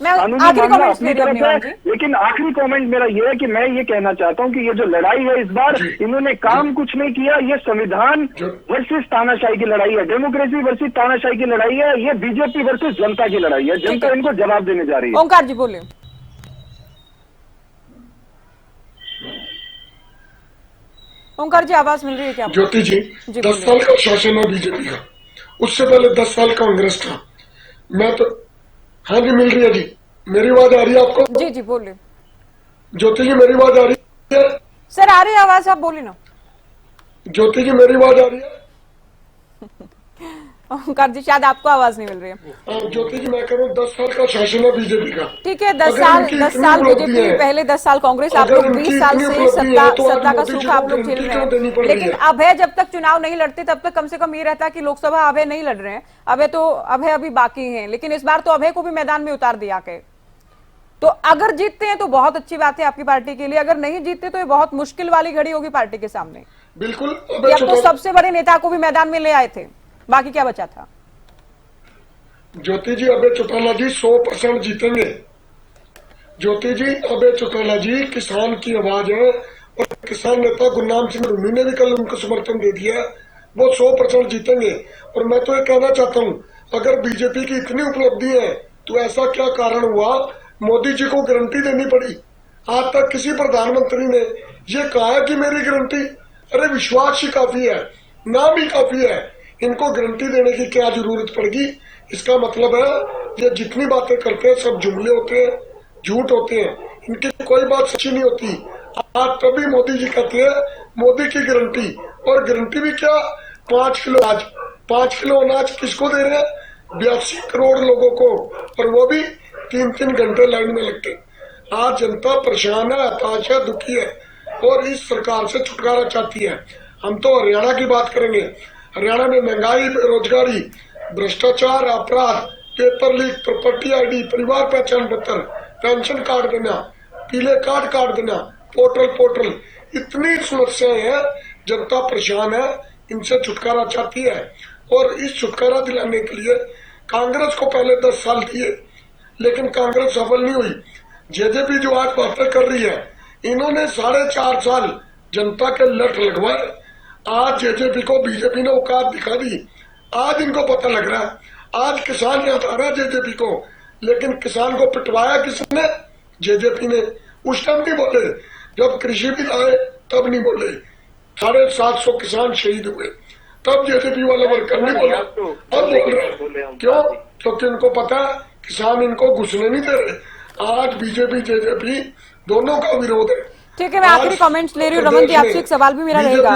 मैं आखिरी कमेंट ले रही हूं। लेकिन आखिरी कमेंट मेरा ये है कि मैं ये कहना चाहता हूं कि ये जो लड़ाई है इस बार इन्होंने काम कुछ नहीं किया, ये संविधान वर्सेस तानाशाही की लड़ाई है, डेमोक्रेसी वर्सेस तानाशाही की लड़ाई है, ये बीजेपी वर्सेस जनता की लड़ाई है। जनता इनको जवाब देने जा रही है। ओंकार जी बोलिए। ओंकार जी आवाज मिल रही है क्या? ज्योति जी 10 साल का शासन है बीजेपी का, उससे पहले 10 साल कांग्रेस था। मैं तो हाँ जी मिल रही है जी, मेरी आवाज आ रही है आपको? जी जी बोलिए। ज्योति जी मेरी आवाज आ रही है? सर आ रही है आवाज, आप बोलिए ना। ज्योति जी मेरी आवाज आ रही है? ओंकार जी शायद आपको आवाज नहीं मिल रही है। ज्योति जी मैं कह रहा हूँ 10 साल का शासन है बीजेपी का। ठीक है, 10 साल बीजेपी, पहले 10 साल कांग्रेस, आप लोग 20 साल से सत्ता का सूखा आप लोग झेल रहे हैं। लेकिन अभय जब तक चुनाव नहीं लड़ते तब तक कम से कम ये रहता कि लोकसभा अभय नहीं लड़ रहे हैं, अभय अभी बाकी हैं, लेकिन इस बार तो अभय को भी मैदान में उतार दिया के। तो अगर जीतते हैं तो बहुत अच्छी बात है आपकी पार्टी के लिए, अगर नहीं जीतते तो ये बहुत मुश्किल वाली घड़ी होगी पार्टी के सामने। बिल्कुल, अब तो सबसे बड़े नेता को भी मैदान में ले आए थे, बाकी क्या बचा था? ज्योति जी अभय चौटाला जी 100% जीतेंगे। ज्योति जी अभय चौटाला जी किसान की आवाज है और किसान नेता गुरनाम सिंह रूमी ने भी कल उनको समर्थन दे दिया। वो 100% जीतेंगे। और मैं तो ये कहना चाहता हूँ, अगर बीजेपी की इतनी उपलब्धि है तो ऐसा क्या कारण हुआ मोदी जी को गारंटी देनी पड़ी? आज तक किसी प्रधानमंत्री ने ये कहा है कि मेरी गारंटी, अरे विश्वास ही काफी है, नाम ही काफी है, इनको गारंटी देने की क्या जरूरत पड़ेगी? इसका मतलब है ये जितनी बातें करते हैं सब जुमले होते हैं, झूठ होते हैं, इनकी कोई बात सच्ची नहीं होती। आज तभी मोदी जी कहते हैं मोदी की गारंटी, और गारंटी भी क्या, 5 किलो अनाज। 5 किलो अनाज किसको दे रहे हैं? 82 करोड़ लोगों को, और वो भी 3-3 घंटे लाइन में लगते। आज जनता परेशान है, हताश है, दुखी है और इस सरकार से छुटकारा चाहती है। हम तो हरियाणा की बात करेंगे। हरियाणा में महंगाई, बेरोजगारी, भ्रष्टाचार, अपराध, पेपर लीक, प्रॉपर्टी आईडी, परिवार पहचान पत्र, पेंशन कार्ड देना, पीले कार्ड काट देना, पोर्टल, इतनी समस्याएं हैं। जनता परेशान है, इनसे छुटकारा चाहती है। और इस छुटकारा दिलाने के लिए कांग्रेस को पहले 10 साल दिए, लेकिन कांग्रेस सफल नहीं हुई। जेजेपी जो आज बातें कर रही है, इन्होंने 4.5 साल जनता के लट लगवाए। आज जेजेपी को बीजेपी ने औकात दिखा दी। आज इनको पता लग रहा है। आज किसान याद आ रहा है जेजेपी को, लेकिन किसान को पिटवाया किसने? जेजेपी ने। उस टाइम नहीं बोले, जब कृषि बिल आए तब नहीं बोले। 750 किसान शहीद हुए, तब जेजेपी वाले वर्कर नहीं बोले, अब बोल रहे। क्यों? क्योंकि उनको पता है किसान इनको घुसने नहीं दे रहे। आज बीजेपी जेजेपी दोनों का विरोध है। ठीक है, मैं आखिरी कमेंट्स ले रही हूँ। रमन जी, आपसे एक सवाल भी मेरा रहेगा।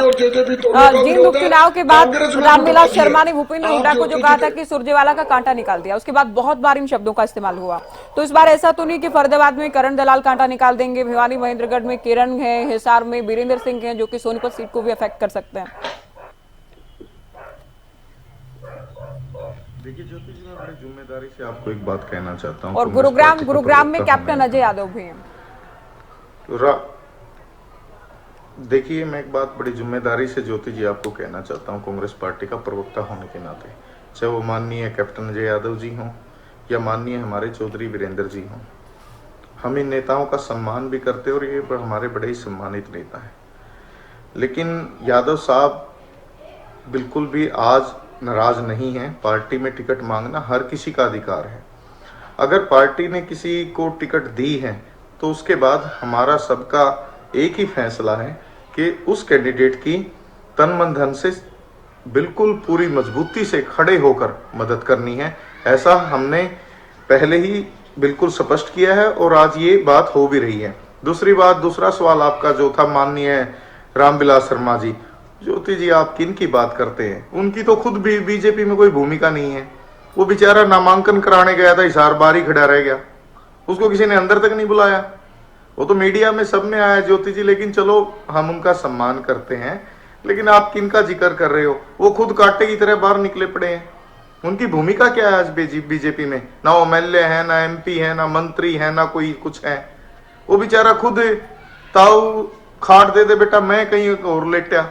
जींद उपचुनाव के बाद रामविलास शर्मा ने भूपेंद्र हुड्डा को जो कहा था कि सुरजेवाला का कांटा निकाल दिया, उसके बाद बहुत बार इन शब्दों का इस्तेमाल हुआ। तो इस बार ऐसा तो नहीं कि फरीदाबाद में करण दलाल कांटा निकाल देंगे, भिवानी महेंद्रगढ़ में किरण है, हिसार में बीरेंद्र सिंह है, जो कि सोनीपत सीट को भी अफेक्ट कर सकते हैं? देखिए ज्योति जी, मैं बड़ी जिम्मेदारी से आपको एक बात कहना चाहता हूँ। और गुरुग्राम में कैप्टन अजय यादव भी हैं। देखिए, मैं एक बात बड़ी जिम्मेदारी से ज्योति जी आपको कहना चाहता हूँ, कांग्रेस पार्टी का प्रवक्ता होने के नाते, चाहे वो माननीय कैप्टन अजय यादव जी हों या माननीय हमारे चौधरी वीरेंद्र जी हों, हम इन नेताओं का सम्मान भी करते हैं और ये हमारे बड़े ही सम्मानित नेता हैं। लेकिन यादव साहब बिल्कुल भी आज नाराज नहीं है। पार्टी में टिकट मांगना हर किसी का अधिकार है। अगर पार्टी ने किसी को टिकट दी है तो उसके बाद हमारा सबका एक ही फैसला है कि उस कैंडिडेट की तन मन धन से बिल्कुल पूरी मजबूती से खड़े होकर मदद करनी है। ऐसा हमने पहले ही बिल्कुल स्पष्ट किया है और आज ये बात हो भी रही है। दूसरा सवाल आपका जो था माननीय रामविलास शर्मा जी, ज्योति जी आप किन की बात करते हैं? उनकी तो खुद भी बीजेपी में कोई भूमिका नहीं है। वो बेचारा नामांकन कराने गया था, हिसार बार ही खड़ा रह गया, उसको किसी ने अंदर तक नहीं बुलाया। वो तो मीडिया में सब में आया ज्योति जी, लेकिन चलो हम उनका सम्मान करते हैं। लेकिन आप किनका जिक्र कर रहे हो? वो खुद कांटे की तरह बाहर निकले पड़े हैं। उनकी भूमिका क्या है आज बीजेपी में? ना एमएलए है, ना एमपी है, ना मंत्री है, ना कोई कुछ है। वो बेचारा खुद ताऊ खाट दे बेटा मैं कहीं और लेटा।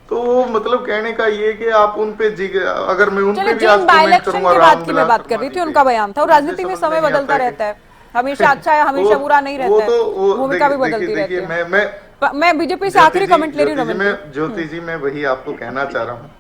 तो मतलब कहने का ये कि आप उन पे अगर मैं उन पे भी आज कमेंट करूंगा, बात कर रही थी, उनका बयान था। और राजनीति में समय बदलता रहता है, हमेशा अच्छा है हमेशा बुरा नहीं रहता है, भूमिका भी बदलती रहती है। मैं बीजेपी से आखिरी कमेंट ले रही हूँ ज्योति जी, मैं वही आपको कहना चाह रहा हूँ।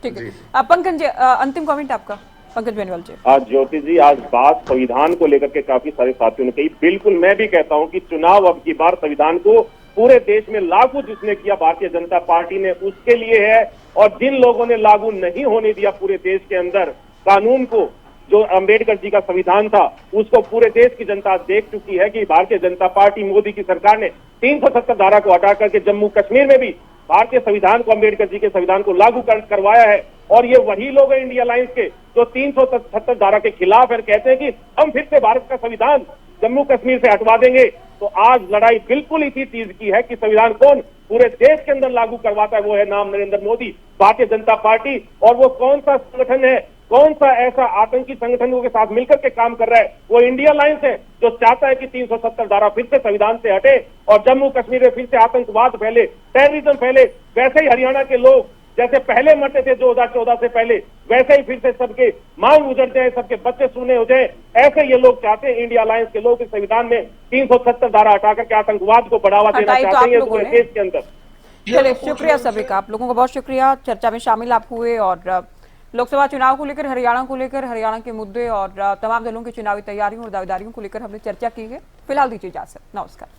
ठीक है, पंकज जी अंतिम कमेंट आपका। पंकज बेनीवाल जी। आज ज्योति जी, आज बात संविधान को लेकर के काफी सारे साथियों ने कही। बिल्कुल मैं भी कहता हूं कि चुनाव अब की बार संविधान को पूरे देश में लागू जिसने किया भारतीय जनता पार्टी ने, उसके लिए है। और जिन लोगों ने लागू नहीं होने दिया पूरे देश के अंदर कानून को, जो अंबेडकर जी का संविधान था, उसको पूरे देश की जनता देख चुकी है कि भारतीय जनता पार्टी मोदी की सरकार ने 370 धारा को हटा करके जम्मू कश्मीर में भी भारतीय संविधान को, अंबेडकर जी के संविधान को लागू करवाया है। और ये वही लोग हैं इंडिया अलायंस के जो 370 धारा के खिलाफ है, कहते हैं कि हम फिर से भारत का संविधान जम्मू कश्मीर से हटवा देंगे। तो आज लड़ाई बिल्कुल इसी चीज की है कि संविधान कौन पूरे देश के अंदर लागू करवाता है, वो है नाम नरेंद्र मोदी, भारतीय जनता पार्टी। और वो कौन सा संगठन है, कौन सा ऐसा आतंकी संगठनों के साथ मिलकर के काम कर रहा है? वो इंडिया अलायंस है जो चाहता है कि 370 धारा फिर से संविधान से हटे और जम्मू कश्मीर में फिर से आतंकवाद फैले, टेररिज्म फैले। वैसे ही हरियाणा के लोग जैसे पहले मरते थे 2014 से पहले, वैसे ही फिर से सबके मांग उजड़ जाए, सबके बच्चे सूने हो जाए, ऐसे ये लोग चाहते हैं। इंडिया अलायंस के लोग इस संविधान में 370 धारा हटाकर के आतंकवाद को बढ़ावा देना चाहते हैं पूरे देश के अंदर। चलिए, शुक्रिया सभी का, आप लोगों का बहुत शुक्रिया। चर्चा में शामिल आप हुए और लोकसभा चुनाव को लेकर, हरियाणा को लेकर, हरियाणा के मुद्दे और तमाम दलों की चुनावी तैयारियों और दावेदारियों को लेकर हमने चर्चा की है। फिलहाल दीजिए इजाजत, नमस्कार।